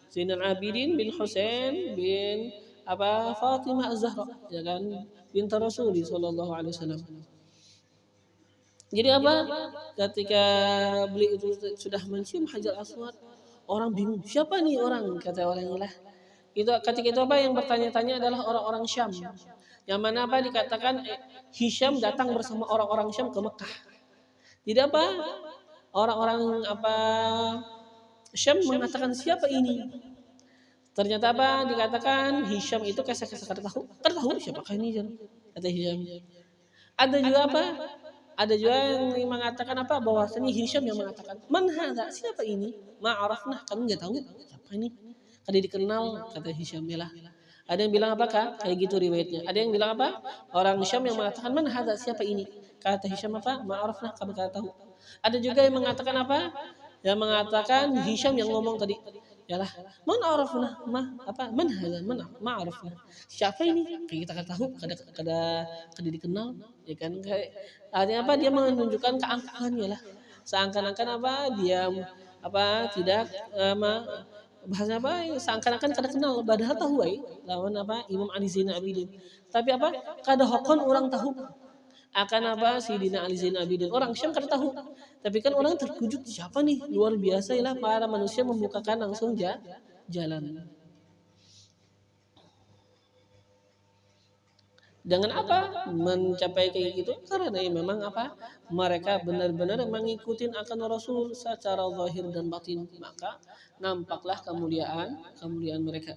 Zainal Abidin bin Husain bin apa Fatimah Az-Zahra ya kan binti Rasulullah sallallahu alaihi wasallam. Jadi apa ketika beliau itu sudah mencium Hajar Aswad orang bingung siapa nih orang kata orang lah. Itu ketika itu apa yang bertanya-tanya adalah orang-orang Syam. Yang mana apa dikatakan Hisham datang bersama orang-orang Syam ke Mekah. Tidak apa orang-orang apa Syam mengatakan siapa ini? Ternyata apa dikatakan Hisham itu kisah-kisah tahu siapakah ini kata Hisham. Ada juga apa? Ada juga yang mengatakan apa bahwasanya Hisham yang mengatakan man hadza siapa ini? Ma'arafna kami enggak tahu siapa ini. Kada dikenal kata Hisham lah. Ada yang bilang apakah? Kayak gitu riwayatnya. Ada yang bilang apa? Orang Hisham yang mengatakan man hadza siapa ini? Kata Hisham apa? Ma'arafna kami kada tahu. Ada juga yang mengatakan apa? Yang mengatakan Hisham yang ngomong tadi. Yalah, man arafna apa? Man hadza? Man ma'arafna. Siapa ini? Kayak kita kada tahu, kada dikenal, ya kan? Artinya apa? Dia menunjukkan keangkuhannya lah. Seakan-akan apa? Dia apa? Tidak bahasa apa seakan-akan kada kenal padahal tahu lawan apa Imam Ali Zainal Abidin tapi apa kada hokon orang tahu akan apa Sayyidina Ali Zainal Abidin orang Syam kada tahu tapi kan orang terkejut siapa nih luar biasa lah para manusia membukakan langsung jalan dengan apa mencapai kayak gitu karena ya memang apa mereka benar-benar mengikuti akan Rasul secara zahir dan batin maka nampaklah kemuliaan mereka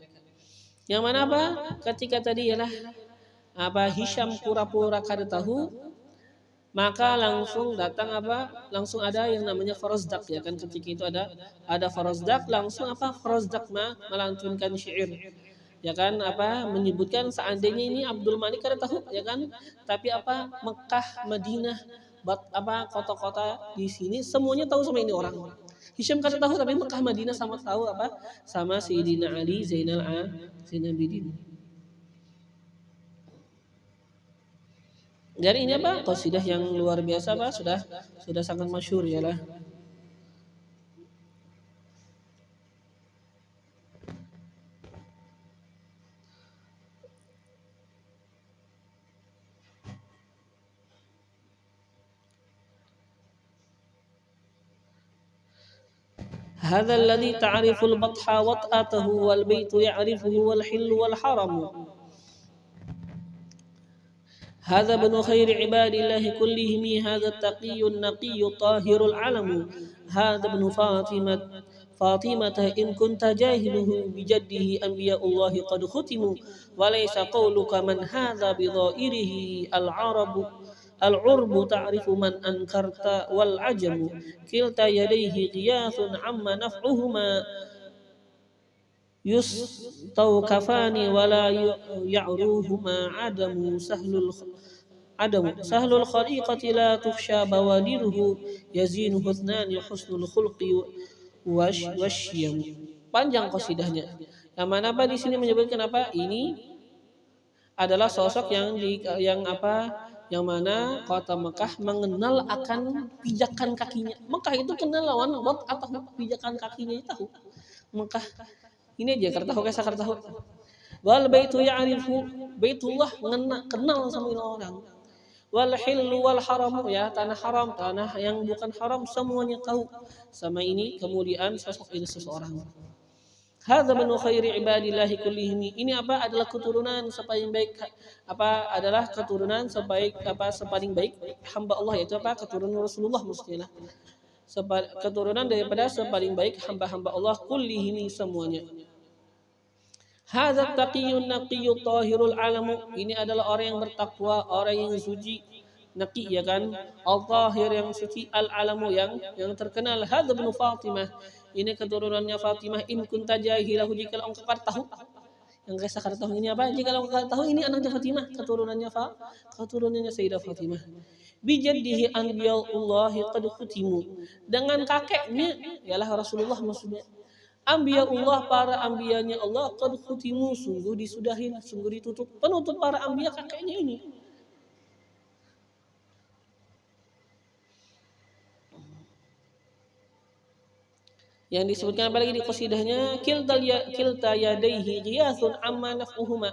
yang mana apa ketika tadi ialah apa Hisham pura-pura kada tahu maka langsung datang apa langsung ada yang namanya Farazdak ya kan ketika itu ada Farazdak langsung apa Farazdak melantunkan syair ya kan apa menyebutkan seandainya ini Abdul Malik kada tahu ya kan tapi apa Mekah Madinah kota-kota di sini semuanya tahu sama ini orang. Hisham kata tahu, tapi Mekah Madinah sama tahu apa sama Sayyidina Ali Zainal Abidin. Jadi ini apa qasidah yang luar biasa apa sudah sangat masyhur ya lah. هذا الذي تعرف البطح وطأته والبيت يعرفه والحل والحرم. هذا ابن خير عباد الله كلهم، هذا التقي النقي الطاهر العلم. هذا ابن فاطمة إن كنت جاهله بجده أنبياء الله قد ختموا، وليس قولك من هذا بظائره العرب تعرف من أنكرت والعجم. كلتا يديه غياث عم نفعهما يستوكفان ولا يعروهما عدم. سهل الخليقة لا تخشى بوادره، يزينه اثنان حسن الخلق والشيم. Panjang qasidahnya. Yang mana apa di sini menyebutkan apa? Ini adalah sosok yang mana kota Mekah mengenal akan pijakan kakinya. Mekah itu kenal lawan atau pijakan kakinya tahu. Mekah ini aja tahu kayak tahu. Wal baitu ya'rifu, Baitullah kenal sama orang. Wal hillu wal haram, ya tanah haram, tanah yang bukan haram semuanya tahu sama ini. Kemudian sosok ini seseorang. Hadza min khairi ibadillahi kullihim. Ini apa adalah keturunan sepaling baik adalah keturunan sepaling baik hamba Allah, yaitu keturunan Rasulullah mestilah. Keturunan daripada sepaling baik hamba-hamba Allah kullihim semuanya. Hadza taqiyyun naqiyyut tahirul alamu. Ini adalah orang yang bertakwa, orang yang suci. Naqi ya kan, al-tahir yang suci, al-alamu yang terkenal. Hadza ibnu Fatimah. Ini keturunannya Fatimah. In kunta jahilahu, jika engkau tahu. Yang saya tahu ini apa? Jika engkau tahu ini anaknya Fatimah, keturunannya Sayyidah Fatimah. Bijaddihi anbiyaullahi qad khutimu. Dengan kakeknya ialah Rasulullah maksudnya. Anbiyaullah, para anbiyanya Allah, qad khutimu, sungguh disudahin, sungguh ditutup. Penutup para anbiya kakeknya ini. Yang disebutkan apalagi di qasidahnya, kilta yadaihi ghiyathun amma naf'uhuma.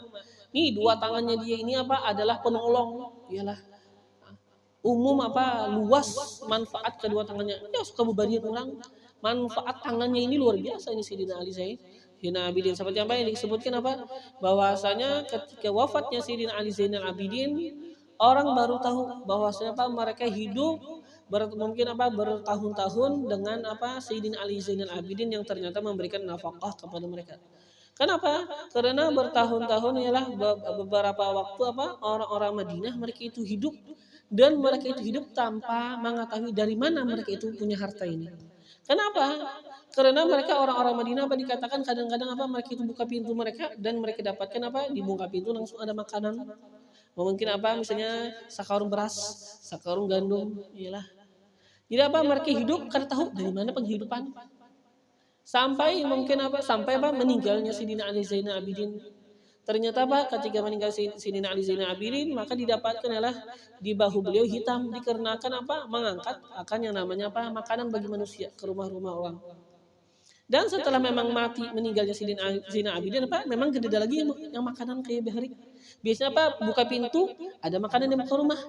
Ini dua tangannya dia ini adalah penolong, ialah umum luas manfaat kedua tangannya. Ya suka berbarian orang. Manfaat tangannya ini luar biasa ini Sayyidina Ali Zainal Abidin. Seperti apa yang disebutkan bahwasanya ketika wafatnya Sayyidina Ali Zainal Abidin, orang baru tahu bahwasanya mereka hidup mungkin bertahun-tahun dengan Sayyidina Ali Zainal Abidin yang ternyata memberikan nafkah kepada mereka. Kenapa? Karena bertahun-tahun ialah beberapa waktu orang-orang Madinah mereka itu hidup, dan mereka itu hidup tanpa mengetahui dari mana mereka itu punya harta ini. Kenapa? Karena mereka orang-orang Madinah dikatakan kadang-kadang mereka itu buka pintu mereka dan mereka dapatkan dibuka pintu langsung ada makanan. Mungkin misalnya sakarung beras, sakarung gandum, iyalah. Jadi mereka hidup karena tahu dari mana penghidupan. Sampai mungkin sampai meninggalnya Sayyidina Ali Zainal Abidin. Ternyata ketika meninggal Sayyidina Ali Zainal Abidin, maka didapatkan di bahu beliau hitam, dikarenakan mengangkat akan yang namanya makanan bagi manusia ke rumah-rumah orang. Dan setelah memang mati meninggalnya Sayyidina Zainal Abidin, memang tidak ada lagi yang makanan kayak behari. Biasanya buka pintu ada makanan di muka rumah.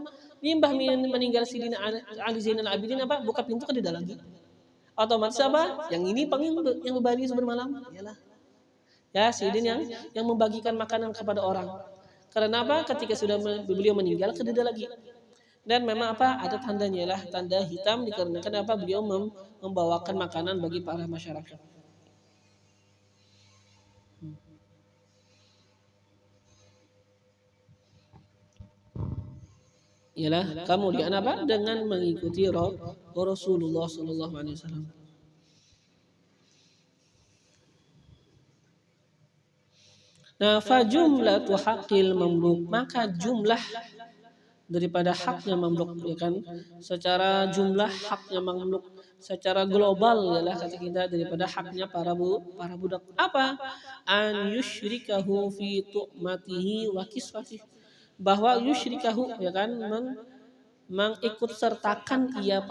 Limbah meninggal Sayyidina Ali Zainal Abidin buka pintu kan tidak lagi. Otomatis yang ini yang berbagi bermalam ialah ya Sayyidina yang membagikan makanan kepada orang. Karena ketika sudah beliau meninggal tidak lagi. Dan memang ada tandanya tanda hitam dikarenakan beliau membawakan makanan bagi para masyarakat. Ialah kemudian dengan mengikuti Rasulullah sallallahu alaihi wasallam. Nah, fajumlatu haqqil mamluk, maka jumlah daripada haknya mamluk, ya kan? Secara jumlah haknya mamluk, secara global ialah kata kita daripada haknya para budak. Apa? An yusyrikahu fi tu'matihi wa kiswatihi. Bahwa yusyrikahu, ya kan, mengikut sertakan ia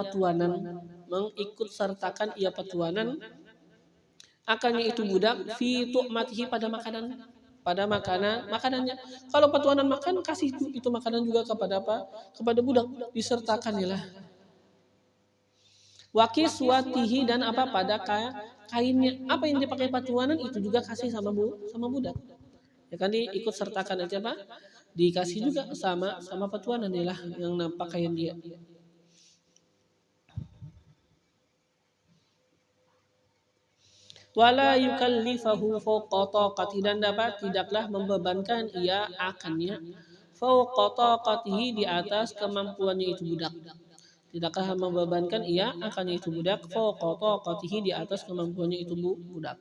petuanan akannya itu budak fi tu'matihi pada makanannya. Kalau petuanan makan, kasih itu makanan juga kepada apa? Kepada budak, disertakan ialah. Wa kiswatihi, dan apa? Pada kainnya. Apa yang dipakai petuanan itu juga kasih sama budak. Ya kan, diikut sertakan aja apa? Dikasih juga sama petuanan ialah yang nampak kain dia. Wala yukallifahu fawqa taqati, dan dapat tidaklah membebankan ia akannya fawqa taqatihi, di atas kemampuannya itu budak. Tidaklah membebankan ia akannya itu budak fawqa taqatihi, di atas kemampuannya itu budak.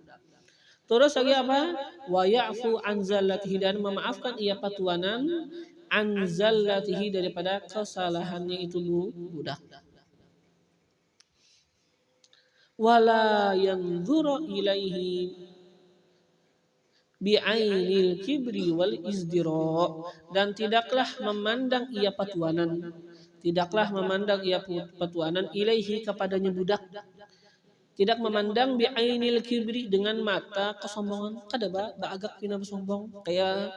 Terus lagi apa? Wa ya'fu an zallatihi, dan memaafkan ia petuanan an zallatihi, daripada kesalahannya itu budak. Wala yanzuru ilaihi bi'ainil kibri wal izdira, dan tidaklah memandang ia petuanan ilaihi, kepadanya budak. Tidak memandang bi'ainil kibri, dengan mata kesombongan. Kada agak pina bersombong kayak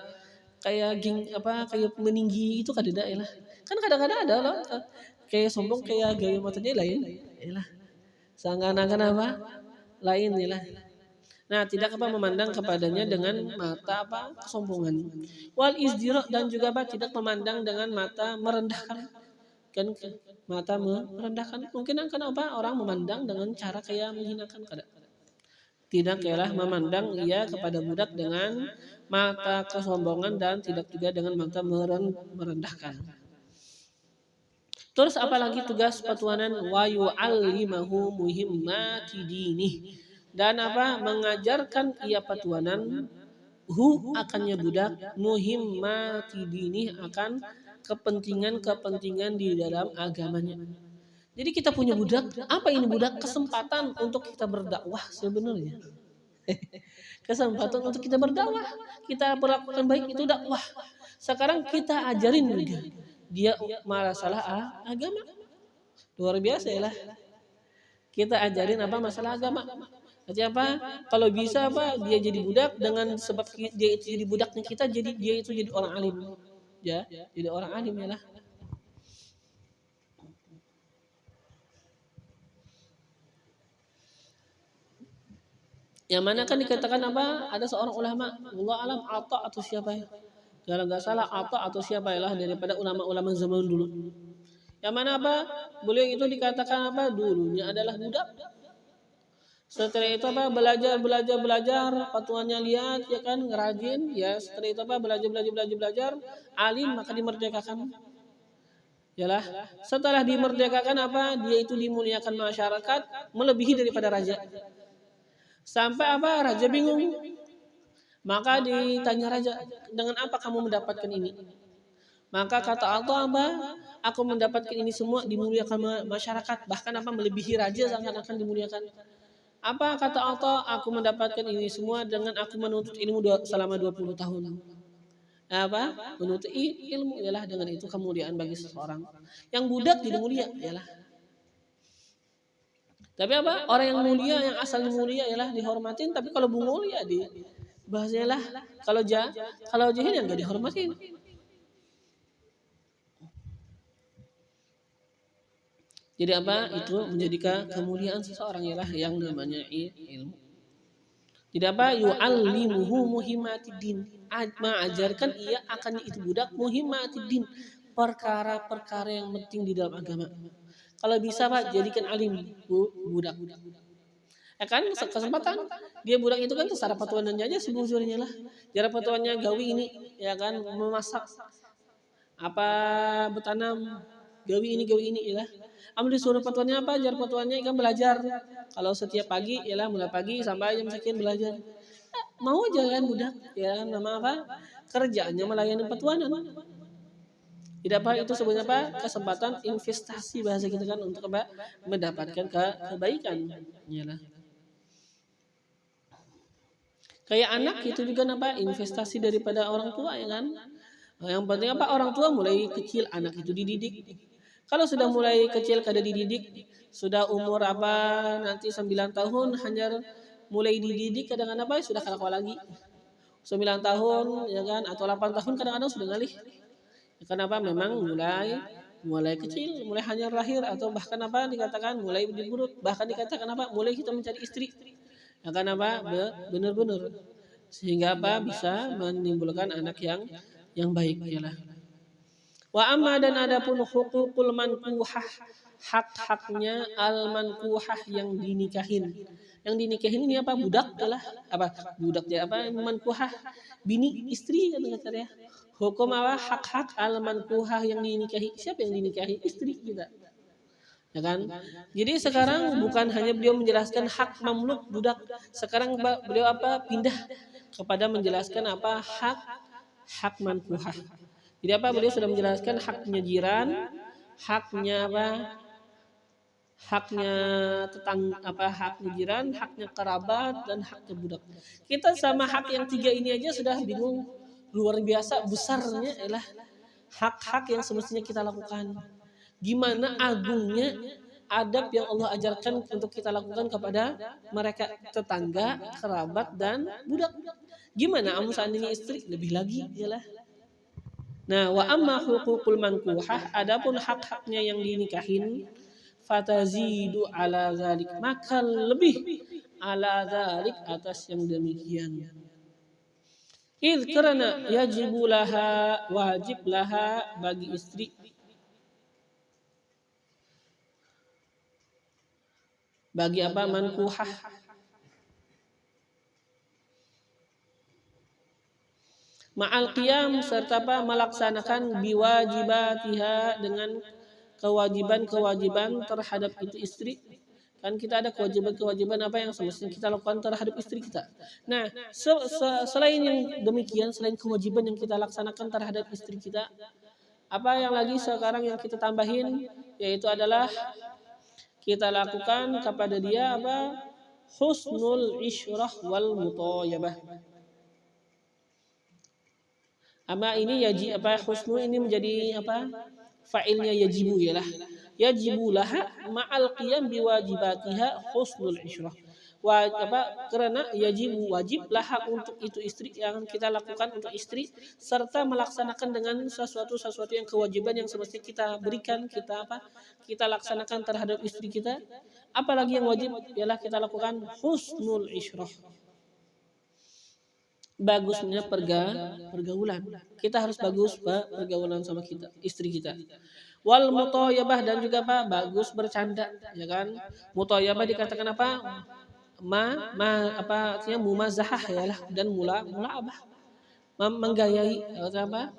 meninggi itu kada lah. Kan kadang-kadang ada loh kayak sombong kayak gaya matanya lain lah. Seakan-akan apa? Lain lah. Nah, tidak memandang kepadanya dengan mata kesombongan. Wal izdira, dan juga tidak memandang dengan mata merendahkan. Kan mata merendahkan, mungkin akan orang memandang dengan cara kayak menghinakan, kada. Tidak ialah memandang ia kepada budak dengan mata kesombongan, dan tidak juga dengan mata merendahkan. Terus apalagi tugas petuanan? Wa yu'allimahu muhimmati dinih, dan mengajarkan ia petuanan akannya budak muhimmati dinih, akan kepentingan di dalam agamanya. Jadi kita punya budak, apa ini budak? Kesempatan untuk kita berdakwah sebenarnya. Kesempatan untuk kita berdakwah, kita perlakukan baik, itu dakwah. Sekarang kita ajarin dia masalah agama. Luar biasa lah. Kita ajarin masalah agama. Artinya kalau bisa dia jadi budak, dengan sebab dia itu jadi budaknya kita, jadi dia itu jadi orang alim. Ya, jadi orang alim ya lah. Yang mana kan dikatakan ada seorang ulama, Allah alam, Atha atau siapa ya? Kalau nggak salah Atha atau siapa ya lah, daripada ulama-ulama zaman dulu. Yang mana beliau itu dikatakan dulunya adalah budak. Setelah itu belajar, patuannya lihat, ya kan, ngerajin, ya. Setelah itu belajar, alim, maka dimerdekakan. Yalah, setelah dimerdekakan dia itu dimuliakan masyarakat melebihi daripada raja. Sampai raja bingung. Maka ditanya raja, dengan apa kamu mendapatkan ini? Maka kata Allah, aku mendapatkan ini semua dimuliakan masyarakat, bahkan melebihi raja, akan dimuliakan. Apa kata Allah? Aku mendapatkan ini semua dengan aku menuntut ilmu selama 20 tahun. Menuntut ilmu, ialah dengan itu kemuliaan bagi seseorang. Yang budak tidak mulia, ialah. Tapi orang yang mulia, yang asalnya mulia ialah dihormatin, tapi kalau bungul ya bahasanya lah. Kalau jahil yang enggak dihormatin. Jadi itu menjadi kemuliaan seseorang ialah yang namanya ilmu. Jadi yu'allimuhu muhimmatid, mengajarkan ia akan itu budak muhimmatid, perkara-perkara yang penting di dalam agama. Kalau bisa jadikan alim budak. Ya kan, kesempatan dia budak itu kan secara petuanannya aja sebujurnya lah. Cara petuannya gawi ini, ya kan, memasak, bertanam, gawi ini lah. Ambil disuruh petuannya jar petuannya ikan belajar. Kalau setiap pagi ialah mulai pagi sampai jam sekian belajar. Mau aja kan budak, ya nama kerjaannya melayani petuanan. Tidak apa itu sebenarnya apa? Kesempatan investasi bahasa kita kan untuk apa? Mendapatkan kebaikan. Iyalah. Kayak anak itu juga apa? Investasi daripada orang tua ya kan? Yang penting apa? Orang tua mulai kecil anak itu dididik. Kalau sudah mulai kecil kada dididik, sudah umur apa nanti 9 tahun hanya mulai dididik kadang-kadang apa sudah kalah lagi. 9 tahun ya kan atau 8 tahun kadang-kadang sudah ngalih. Kenapa? Memang mulai kecil, mulai hanya lahir atau bahkan apa dikatakan mulai di perut, bahkan dikatakan apa mulai kita mencari istri. Ya kan apa benar-benar sehingga apa bisa menimbulkan anak yang baik ialah. Wa amma dan adapun hukukul mankuhah hak-haknya al mankuhah yang dinikahin. Yang dinikahin ini apa budak adalah apa budak ya apa mankuhah bini istri kan ya. Hukum apa hak-hak al mankuhah yang dinikahi. Siapa yang dinikahi? Istri kita. Ya kan? Jadi sekarang bukan hanya beliau menjelaskan hak mamluk budak. Sekarang beliau apa pindah kepada menjelaskan apa hak mankuhah. Jadi apa beliau sudah menjelaskan haknya jiran, haknya apa? Haknya haknya jiran, haknya kerabat dan haknya budak. Kita sama hak yang 3 ini aja sudah bingung. Luar biasa besarnya adalah hak-hak yang semestinya kita lakukan. Gimana agungnya adab yang Allah ajarkan untuk kita lakukan kepada mereka tetangga, kerabat dan budak. Gimana seandainya istri lebih lagi ialah. Nah, wa amma huququl mankuhah adapun hak-haknya yang dinikahin fatazidu ala zalik maka lebih ala zalik atas yang demikian. Karena yajibu laha wajib laha bagi istri bagi apa mankuhah ma'al qiyam serta apa melaksanakan biwajibatiha dengan kewajiban-kewajiban terhadap itu istri. Kan kita ada kewajiban-kewajiban apa yang semestinya kita lakukan terhadap istri kita. Nah, selain yang demikian, selain kewajiban yang kita laksanakan terhadap istri kita, apa yang lagi sekarang yang kita tambahin yaitu adalah kita lakukan kepada dia apa? Husnul isyrah wal mutayabah. Ama ini yaji apa husnu ini menjadi apa? Fa'ilnya yajibu ialah yajibu laha ma'al qiyam biwajibatiha husnul isyrah. Karena yajibu wajib laha untuk itu istri yang kita lakukan untuk istri serta melaksanakan dengan sesuatu yang kewajiban yang semestinya kita berikan kita laksanakan terhadap istri kita. Apalagi yang wajib ialah kita lakukan husnul isyrah. Bagusnya pergaulan. Kita harus bagus pergaulan sama kita, istri kita. Wal mutayabah dan juga apa? Bagus bercanda, ya kan? Mutayabah dikatakan apa? Artinya mumazahah yalah dan mula-abah. Menggayai atau apa?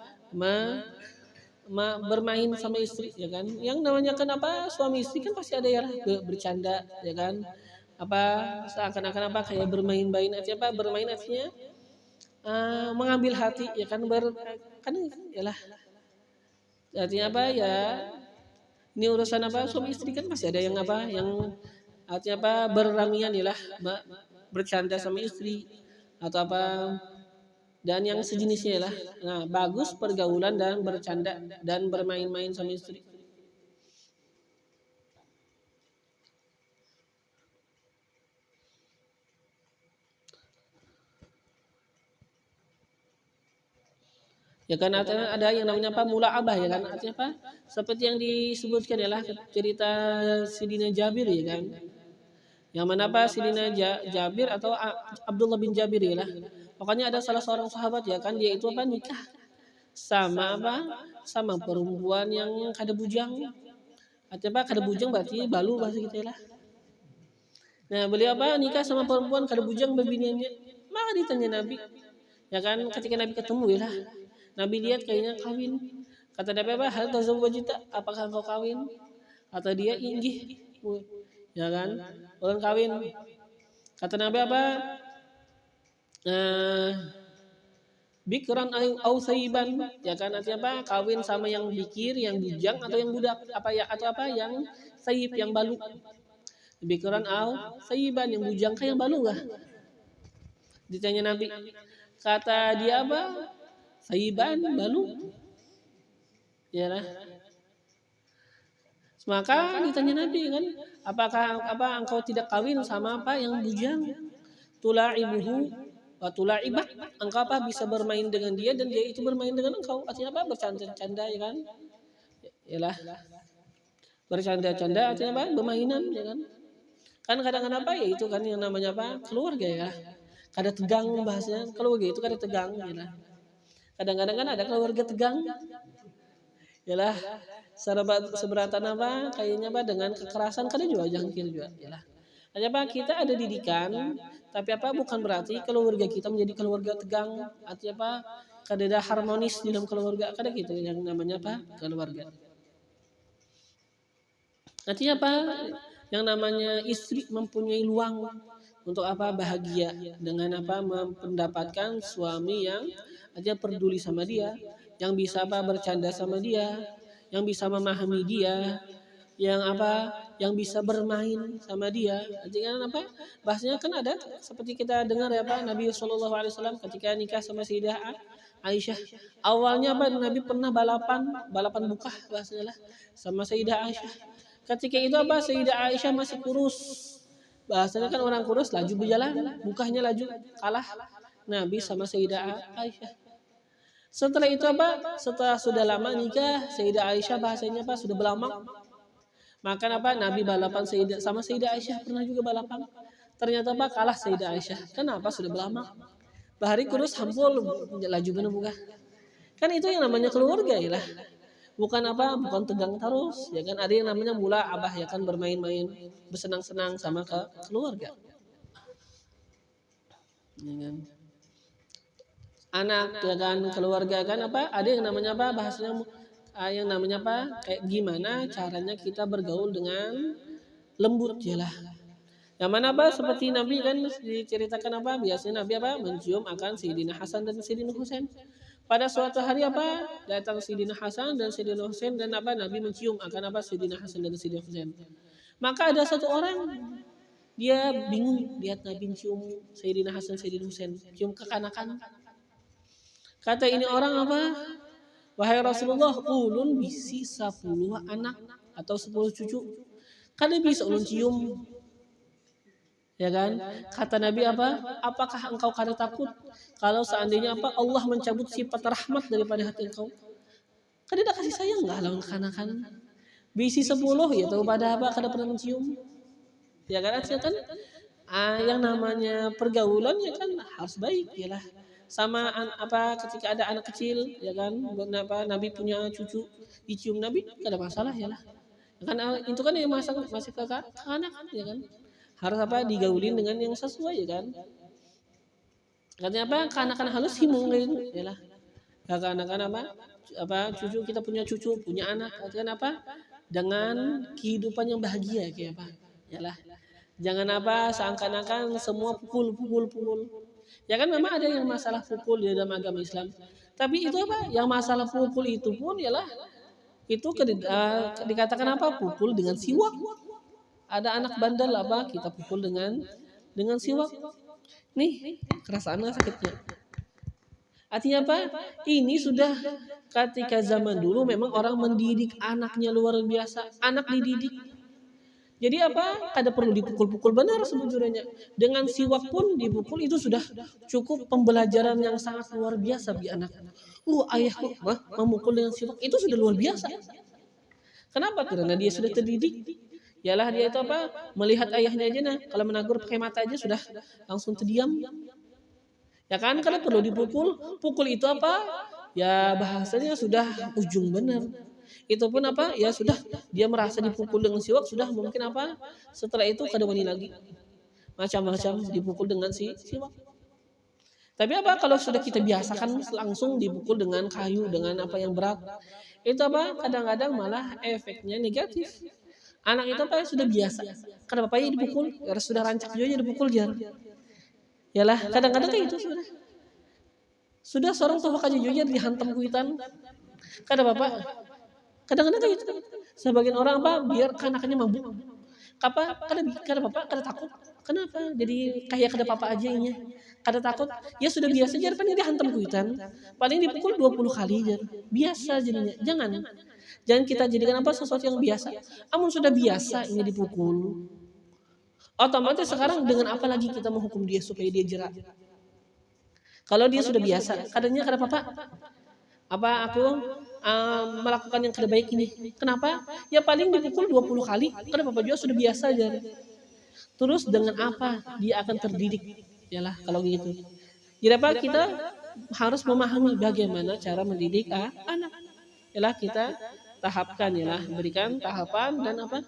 Bermain sama istri, ya kan? Yang namanya kan apa? Suami istri kan pasti ada ya bercanda, ya kan? Apa seakan-akan apa kayak bermain-main artinya apa? Bermain artinya mengambil hati ya kan kan yalah artinya apa ya ini urusan apa suami istri kan pasti ada yang apa yang artinya apa berramian yalah bercanda sama istri atau apa dan yang sejenisnya lah. Nah bagus pergaulan dan bercanda dan bermain-main sama istri. Ya kan ada yang namanya apa mulaabah ya kan artinya apa seperti yang disebutkan ialah cerita Sidina Jabir ya kan yang mana apa Sidina Jabir atau Abdullah bin Jabir ya lah pokoknya ada salah seorang sahabat ya kan dia itu apa nikah sama perempuan yang kada bujang artinya apa kada bujang berarti balu bahasa kita lah. Nah beliau apa nikah sama perempuan kada bujang bebiniannya maka ditanya Nabi ya kan ketika Nabi ketemu ya lah Nabi lihat kayaknya kawin. Kata Nabi apa? Hal tazawwajta, apakah engkau kawin? Kata dia inggih. Ya kan? Orang kawin. Kata Nabi apa? Bikran au sayyiban, ya kan artinya apa? Kawin sama yang bikir, yang bujang atau yang budak, atau yang sayyib, yang balu. Bikran au sayyiban, yang bujang kah yang balu kah? Ditanya Nabi. Kata dia apa? Sayyiban, balu. Ya lah. Maka ditanya Nabi kan, apakah engkau tidak kawin sama apa yang bujang? Tula'ibuhu wa tula'ibak. Engkau apa bisa bermain dengan dia dan dia itu bermain dengan engkau. Artinya apa? Bercanda-canda, ya kan? Yalah. Bercanda-canda artinya apa? Bermainan, ya kan? Kan kadang-kadang apa ya itu kan yang namanya apa? Keluarga, ya. Kada tegang bahasanya. Keluarga itu kada tegang, ya lah. Kadang-kadang kan ada keluarga tegang. Yalah. Seberatan apa? Kayaknya apa? Dengan kekerasan kada juga jangkir juga, yalah. Hanya apa? Kita ada didikan, tapi apa? Bukan berarti keluarga kita menjadi keluarga tegang. Artinya apa? Kada ada harmonis di dalam keluarga. Kada gitu yang namanya apa? Keluarga. Artinya apa? Yang namanya istri mempunyai luang untuk apa? Bahagia dengan apa? Mendapatkan suami yang aja peduli sama dia, yang bisa apa? Bercanda sama dia, yang bisa memahami dia, yang apa? Yang bisa bermain sama dia. Artinya apa? Bahasanya kan ada seperti kita dengar ya Pak, Nabi SAW ketika nikah sama Sayyidah Aisyah. Awalnya apa? Nabi pernah balapan buka bahasanya lah sama Sayyidah Aisyah. Ketika itu apa? Sayyidah Aisyah masih kurus. Bahasanya kan orang kurus laju berjalan, bukanya laju kalah Nabi sama Sayyidah Aisyah. Setelah itu apa? Setelah sudah lama nikah, Sayyidah Aisyah bahasanya apa? Sudah berlama. Maka apa? Nabi balapan sama Sayyidah Aisyah pernah juga balapan. Ternyata apa? Kalah Sayyidah Aisyah. Kenapa? Sudah berlama. Bahari kurus hampul laju bener buka. Kan itu yang namanya keluarga ya lah. Bukan apa? Bukan tegang terus. Ya kan ada yang namanya mula abah ya kan bermain-main, bersenang-senang sama keluarga. Ya kan? Anak ya kan keluarga kan apa? Ada yang namanya apa? Bahasanya yang namanya apa? Kayak gimana caranya kita bergaul dengan lembut ya lah. Yang mana apa? Seperti Nabi kan diceritakan apa? Biasanya Nabi apa? Mencium akan Sayyidina Hasan dan Sayyidina Husain. Pada suatu hari apa? Datang Sayyidina Hasan dan Sayyidina Husain dan apa? Nabi mencium akan apa? Sayyidina Hasan dan Sayyidina Husain. Maka ada satu orang dia bingung lihat Nabi mencium Sayyidina Hasan Sayyidina Husain, cium kekanakan. Kata ini orang apa? Wahai Rasulullah, ulun bisi 10 anak atau 10 cucu. Kada bisa ulun cium. Ya kan? Kata Nabi apa? Apakah engkau kada takut kalau seandainya apa Allah mencabut sifat rahmat daripada hati engkau? Kada ada kasih sayang enggak lawan kanakan? Bisi 10 ya tahu pada apa kada pernah mencium. Ya kan? Artinya kan yang namanya pergaulan ya kan harus baik ya lah. Sama apa ketika ada anak kecil ya kan apa Nabi punya cucu dicium Nabi tidak ada masalah ya lah kan itu kan yang masih kakak anak ya kan harus apa digaulin dengan yang sesuai ya kan katanya apa kanakan halus himung gitu ya lah kanakan apa cucu kita punya cucu punya anak kan apa dengan kehidupan yang bahagia kayak apa ya lah jangan apa seakan-akan semua pukul. Ya kan memang ada yang masalah pukul di dalam agama Islam. Tapi itu apa? Yang masalah pukul itu pun ialah itu dikatakan apa? Pukul dengan siwak. Ada anak bandel apa? Kita pukul dengan siwak. Nih, kerasaan sakitnya. Artinya apa? Ini sudah ketika zaman dulu memang orang mendidik anaknya luar biasa. Anak dididik. Jadi apa? Kada perlu dipukul-pukul benar sebetulnya. Dengan siwak pun dipukul itu sudah cukup pembelajaran yang sangat luar biasa bagi anak. Ayahku memukul dengan siwak itu sudah luar biasa. Kenapa? Karena dia sudah terdidik. Yalah dia itu apa? Melihat ayahnya aja nah, kalau menegur pakai mata aja sudah langsung terdiam. Ya kan? Kada perlu dipukul. Pukul itu apa? Ya bahasanya sudah ujung benar. Itu pun apa ya sudah dia merasa dipukul dengan siwak sudah mungkin apa setelah itu kada wani lagi macam-macam dipukul dengan siwak. Tapi apa kalau sudah kita biasakan langsung dipukul dengan kayu dengan apa yang berat itu apa kadang-kadang malah efeknya negatif. Anak itu apa sudah biasa kada apa-apa dipukul sudah rancak juga dipukul jar. Yalah kadang-kadang kayak itu sudah. Sudah seorang tuh kaji jujur dihantam kuitan. Kada bapak. Kadang-kadang kayak gitu. Sebagian orang apa biar anaknya mabuk. Kada bapak, kada takut. Kenapa? Jadi kayak kada papa aja ini. Kada takut. Ya sudah biasa aja kan dihantam kuitan. Paling dipukul 20 kali aja. Biasa jadinya. Jangan kita jadikan apa sesuatu yang biasa. Amun sudah biasa ini dipukul. Otomatis sekarang dengan apa lagi kita menghukum dia supaya dia jerak? Kalau dia sudah biasa, kadangnya kada apa-apa. Apa aku melakukan yang kada baik ini? Kenapa? Ya paling dipukul 20 kali, kada apa-apa juga sudah biasa aja. Terus dengan apa dia akan terdidik? Yalah kalau gitu. Jadi apa kita harus memahami bagaimana cara mendidik anak. Yalah kita tahapkan yalah, berikan tahapan dan apa?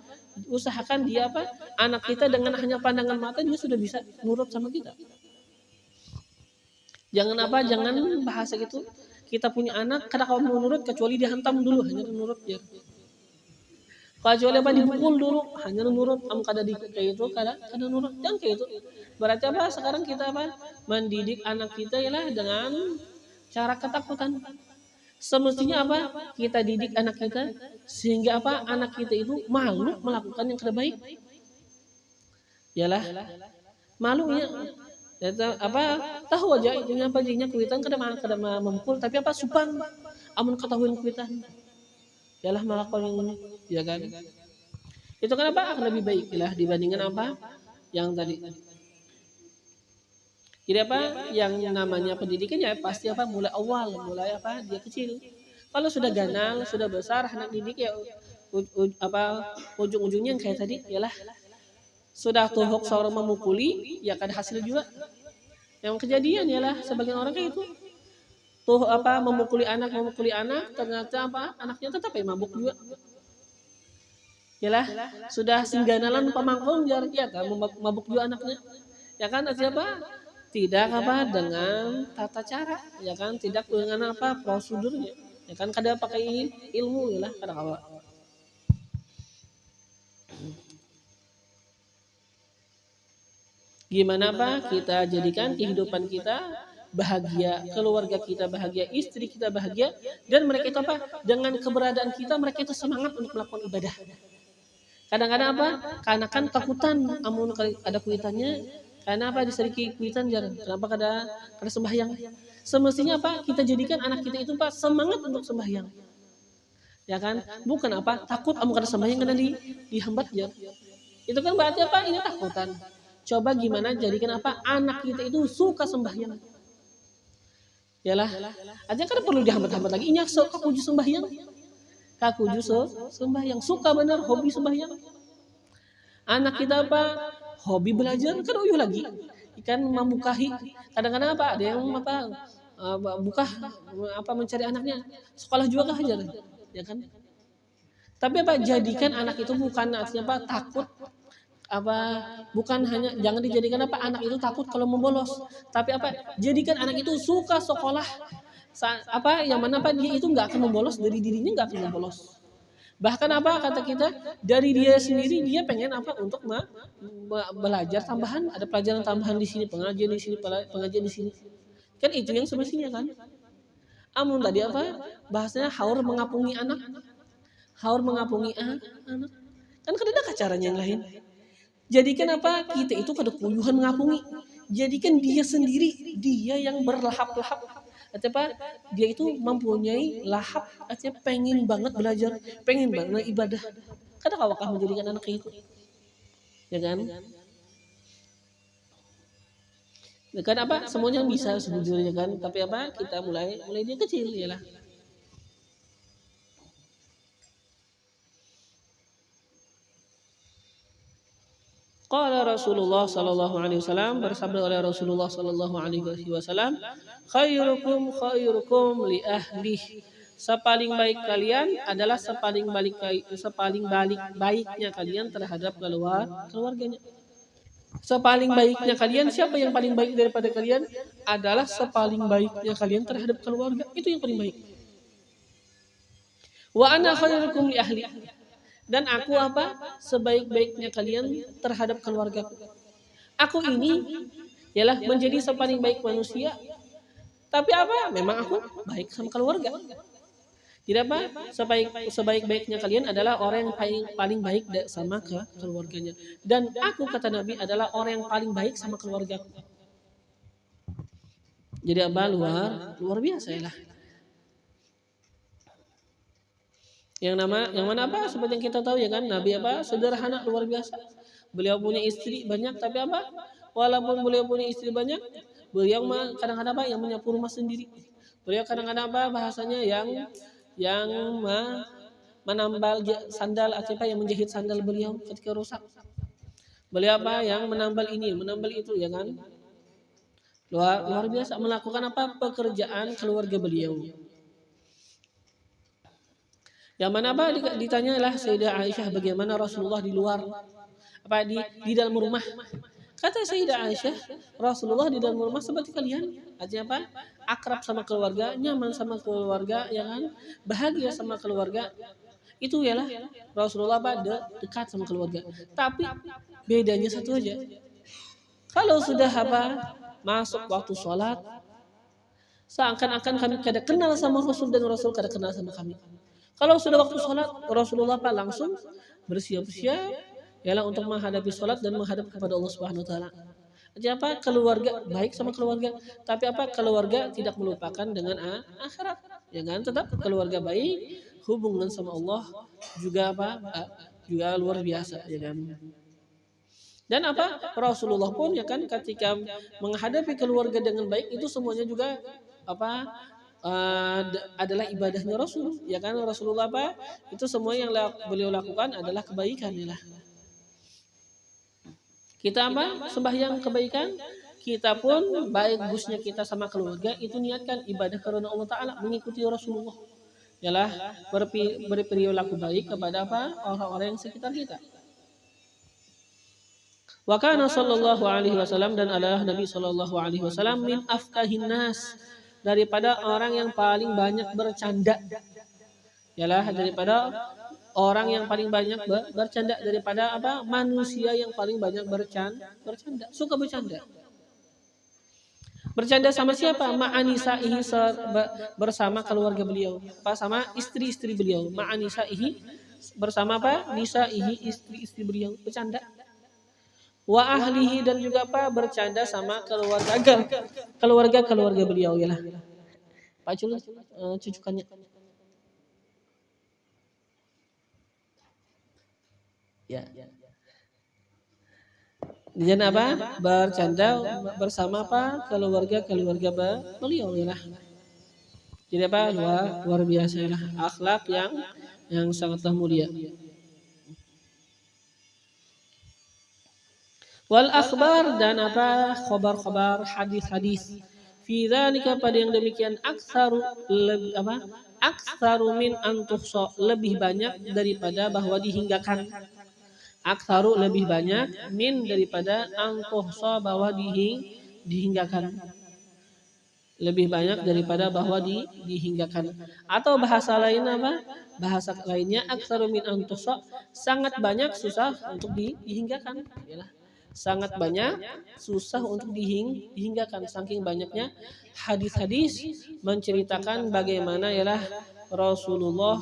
Usahakan dia apa? Anak kita dengan hanya pandangan mata dia sudah bisa nurut sama kita. Jangan bahasa gitu. Kita punya anak, kada kau mau nurut kecuali dihantam dulu, hanya nurut ya. Kecuali apa dipukul dulu, hanya nurut. Kada kayak itu, kada nurut. Jangan kayak itu. Berarti apa? Sekarang kita apa? Mendidik anak kita ialah dengan cara ketakutan. Semestinya apa? Kita didik anak kita sehingga apa? Anak kita itu malu melakukan yang kada baik. Yalah, malu ya. Apa tahu aja intinya apa jadinya kuitan kada memukul tapi apa supan amun ketahuan kuitan yalah melakukan yang ini ya kan itu kan apa lebih baik lah dibandingkan apa yang tadi. Jadi apa yang namanya pendidikan ya pasti apa mulai mulai apa dia kecil. Kalau sudah ganal sudah besar anak didik ya ujung-ujungnya yang kayak tadi yalah sudah tuhuk seorang memukuli ya kada hasil juga. Yang kejadian ialah sebagian orang kayak itu tuh apa memukuli anak ternyata apa anaknya tetap ya mabuk juga. Yalah sudah singganalan pamangkong jar ya kan mabuk juga anaknya. Ya kan siapa? Tidak apa dengan tata cara, ya kan tidak dengan apa prosedurnya. Ya kan kada pakai ilmu yalah kada kawa. Gimana apa kita jadikan kehidupan kita bahagia, keluarga kita bahagia, istri kita bahagia, dan mereka itu apa? Dengan keberadaan kita mereka itu semangat untuk melakukan ibadah. Kadang-kadang apa? Karena kan takutan, amun ada kuitannya, karena apa diseriki kuitan jarang. Kenapa kada sembahyang? Semestinya apa? Kita jadikan anak kita itu apa? Semangat untuk sembahyang. Ya kan? Bukan apa? Takut amun kada sembahyang karena dihambat jar. Itu kan berarti apa? Ini takutan. Coba gimana jadikan apa anak kita itu suka sembahyang. Yalah, aja kan perlu dihambat-hambat lagi. Inya kakuju sembahyang. Kakuju sembahyang. Suka benar hobi sembahyang. Anak kita apa? Hobi belajar kan uyuh lagi. Ikan membukahi. Kadang-kadang apa? Ada yang apa? Buka apa mencari anaknya. Sekolah juga kah ajar. Ya kan? Tapi apa jadikan anak itu bukan artinya apa takut apa bukan hanya jangan dijadikan apa anak itu takut kalau membolos tapi apa jadikan anak itu suka sekolah apa yang mana apa dia itu nggak akan membolos dari dirinya nggak akan membolos bahkan apa kata kita dari dia sendiri dia pengen apa untuk belajar tambahan ada pelajaran tambahan di sini pengajian di sini kan itu yang semestinya kan amun tadi apa bahasanya haur mengapungi anak kan kada ada caranya yang lain. Jadikan apa kita itu kada kuyuhan mengapungi. Jadikan dia sendiri, dia yang berlahap-lahap. Apa dia itu mempunyai lahap, artinya pengen banget belajar, pengen banget ibadah. Kada kawakah menjadikan anak itu. Ya kan? Ya kan apa semuanya bisa sebujurnya kan, tapi apa kita mulai dia kecil yalah. Qala Rasulullah sallallahu alaihi wasallam bersabda oleh Rasulullah sallallahu alaihi wasallam khairukum li ahli sepaling baik kalian adalah sepaling baiknya kalian terhadap keluarganya. Sepaling baiknya kalian siapa yang paling baik daripada kalian adalah sepaling baiknya kalian terhadap keluarga itu yang paling baik. Wa ana khairukum li ahli dan aku apa sebaik-baiknya kalian terhadap keluarga. Aku ini ialah menjadi sepaling baik manusia Tapi apa? Memang aku baik sama keluarga. Tidak apa? Sebaik-baiknya kalian adalah orang yang paling baik sama keluarganya. Dan aku kata Nabi adalah orang yang paling baik sama keluargaku. Jadi apa? Luar biasa ya lah. Yang mana apa? Seperti yang kita tahu ya kan, Nabi apa? Sederhana luar biasa. Beliau punya istri banyak, tapi apa? Walaupun beliau punya istri banyak, beliau kadang-kadang apa? Yang menyapu rumah sendiri. Beliau kadang-kadang apa? Bahasanya yang menambal sandal atau apa? Yang menjahit sandal beliau ketika rusak. Beliau apa? Yang menambal ini, menambal itu ya kan? Luar biasa melakukan apa? Pekerjaan keluarga beliau. Yang mana apa ditanyalah Sayyidah Aisyah bagaimana Rasulullah di luar apa di dalam rumah. Kata Sayyidah Aisyah, Rasulullah di dalam rumah seperti kalian. Artinya apa? Akrab sama keluarga, nyaman sama keluarga, ya kan? Bahagia sama keluarga. Itu ialah Rasulullah apa? Dekat sama keluarga. Tapi bedanya satu aja. Kalau sudah apa? Masuk waktu sholat, seakan-akan kami kada kenal sama Rasul dan Rasul kada kenal sama kami. Kalau sudah waktu sholat, Rasulullah apa langsung bersiap-siap ialah untuk menghadapi sholat dan menghadap kepada Allah Subhanahu Wa Taala. Jadi apa? Keluarga baik sama keluarga, tapi apa? Keluarga tidak melupakan dengan akhirat, ya kan? Tetap keluarga baik, hubungan sama Allah juga apa? Juga luar biasa, ya kan? Dan apa? Rasulullah pun ya kan ketika menghadapi keluarga dengan baik itu semuanya juga apa? Adalah ibadahnya Rasul, ya kan? Rasulullah apa? Itu semua yang beliau lakukan adalah kebaikan, ya lah. Kita apa? Sembahyang kebaikan, kita pun baik bagusnya kita sama keluarga itu niatkan ibadah karena Allah Taala mengikuti Rasulullah. Yalah berperilaku baik kepada apa? Orang-orang yang sekitar kita. Wa kana sallallahu alaihi wasallam dan adalah Nabi sallallahu alaihi wasallam min afkahin nas, daripada orang yang paling banyak bercanda. Yalah daripada orang yang paling banyak bercanda, daripada apa? Manusia yang paling banyak bercanda, suka bercanda. Bercanda sama siapa? Ma'anisaihi, bersama keluarga beliau. Apa sama istri-istri beliau. Ma'anisaihi bersama apa? Nisaihi, istri-istri beliau bercanda. Wa ahlihi dan juga apa? Bercanda sama keluarga beliau yalah. Pak Cul cucukannya. Ya. Dan apa? Bercanda bersama apa? Keluarga beliau yalah. Jadi apa? Luar biasa yalah. Akhlak yang sangatlah mulia. Wal akhbar dan apa? Khabar-khabar, hadis-hadis. Fi dzalika pada yang demikian aktsaru min antuhsa, lebih banyak daripada bahwa dihinggakan. Aktsaru lebih banyak min daripada antuhsa bahwa dihinggakan. Lebih banyak daripada bahwa dihinggakan. Atau bahasa lain apa? Bahasa lainnya aktsaru min antuhsa, sangat banyak susah untuk dihinggakan. Yalah. Sangat banyak susah untuk dihinggakan saking banyaknya hadis-hadis menceritakan bagaimana ialah Rasulullah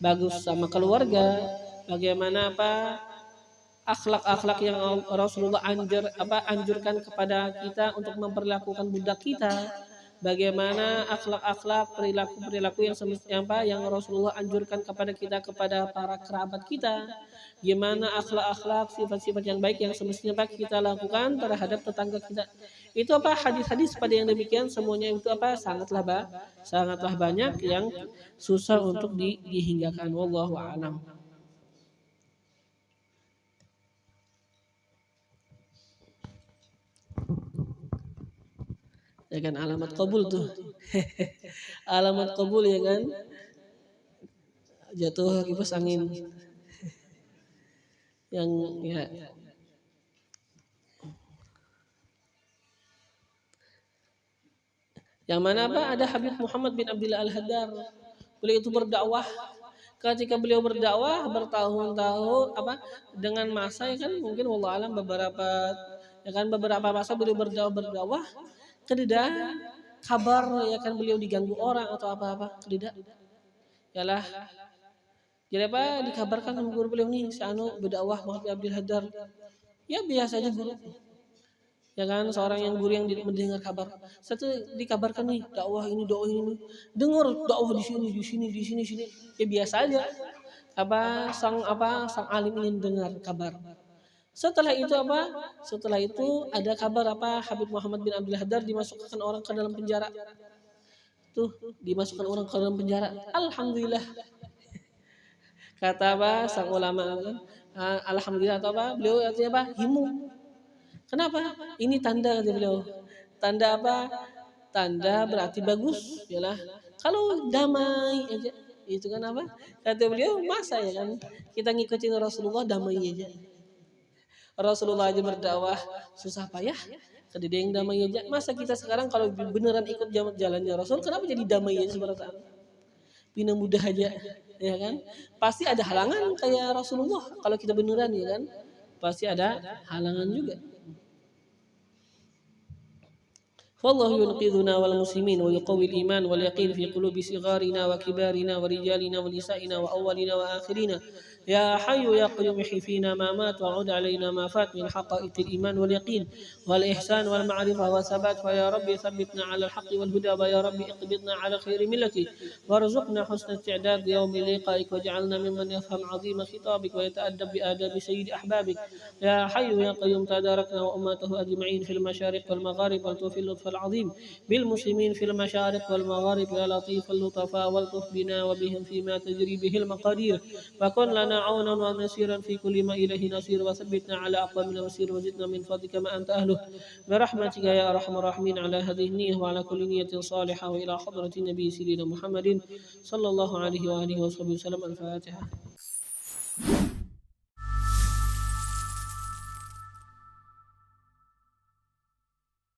bagus sama keluarga, bagaimana apa akhlak-akhlak yang Rasulullah anjurkan kepada kita untuk memperlakukan budak kita, bagaimana akhlak-akhlak perilaku yang semestinya yang Rasulullah anjurkan kepada kita kepada para kerabat kita. Gimana akhlak-akhlak, sifat-sifat yang baik yang semestinya kita lakukan terhadap tetangga kita. Itu apa hadis-hadis pada yang demikian semuanya itu apa sangatlah banyak yang susah untuk dihinggakan. Wallahu a'lam. Ya kan alamat qabul tuh. Alamat qabul ya kan. Jatuh kipas angin. Yang ya yang mana apa ada Habib Muhammad bin Abdullah Al-Haddar, beliau itu berdakwah. Ketika beliau berdakwah bertahun-tahun apa dengan masa ya kan mungkin wallahu alam beberapa masa beliau berdakwah kabar ya kan beliau diganggu orang atau apa-apa, tidak. Yalah. Jadi apa dikabarkan sama guru beliau nih, si anu berdakwah Muhammad bin Abdul Haddad. Ya biasa aja guru. Ya kan seorang yang guru yang mendengar kabar. Satu dikabarkan nih dakwah ini. Dengar dakwah di sini. Ya biasa aja. Sang alim ingin dengar kabar. Setelah itu Setelah itu ada kabar Habib Muhammad bin Abdul Haddad dimasukkan orang ke dalam penjara. Tuh, dimasukkan orang ke dalam penjara. Alhamdulillah. Kata sang ulama kan? Alhamdulillah atau beliau artinya himu. Kenapa? Ini tanda kata beliau. Tanda apa? Tanda berarti bagus, yalah. Kalau damai aja, itu kan apa? Kata beliau masa ya kan? Kita ngikutin Rasulullah damai aja. Rasulullah aja berdakwah susah payah, tadi dia yang damai aja. Masa kita sekarang kalau beneran ikut jalannya Rasul, kenapa jadi damai aja sebenarnya? Bina mudah aja, ya kan? Pasti ada halangan kayak Rasulullah. Kalau kita beneran ya kan, pasti ada halangan juga. والله ينقذنا والمسلمين ويقوي الإيمان واليقين في قلوب صغارنا وكبارنا ورجالنا ونسائنا وأولنا وآخرنا يا حي يا قيوم احي فينا ما مات وعد علينا ما فات من حقائق الإيمان واليقين والإحسان والمعرفة والثبات فيا ربي ثبتنا على الحق والهدى ويا ربي اقبضنا على خير ملتي وارزقنا حسن استعداد ليوم لقائك واجعلنا ممن يفهم عظيم خطابك ويتأدب بآداب سيد أحبابك يا حي يا قيوم تداركنا وأمته أجمعين في المشارق والمغارب والتوفي اللطف العظيم بالمسلمين في المشارق والمغارب يا لطيف اللطفاء والطف بنا وبهم فيما تجري به المقادير وكن لنا عونا ونصيرا في كل ما إليه نصير وثبتنا على أقوام المسير وزدنا من فضلك ما أنت أهله برحمتك يا أرحم الراحمين على هذه النية وعلى كل نية صالحة وإلى حضرة النبي سيدنا محمد صلى الله عليه وآله وصحبه وسلم. الفاتحة.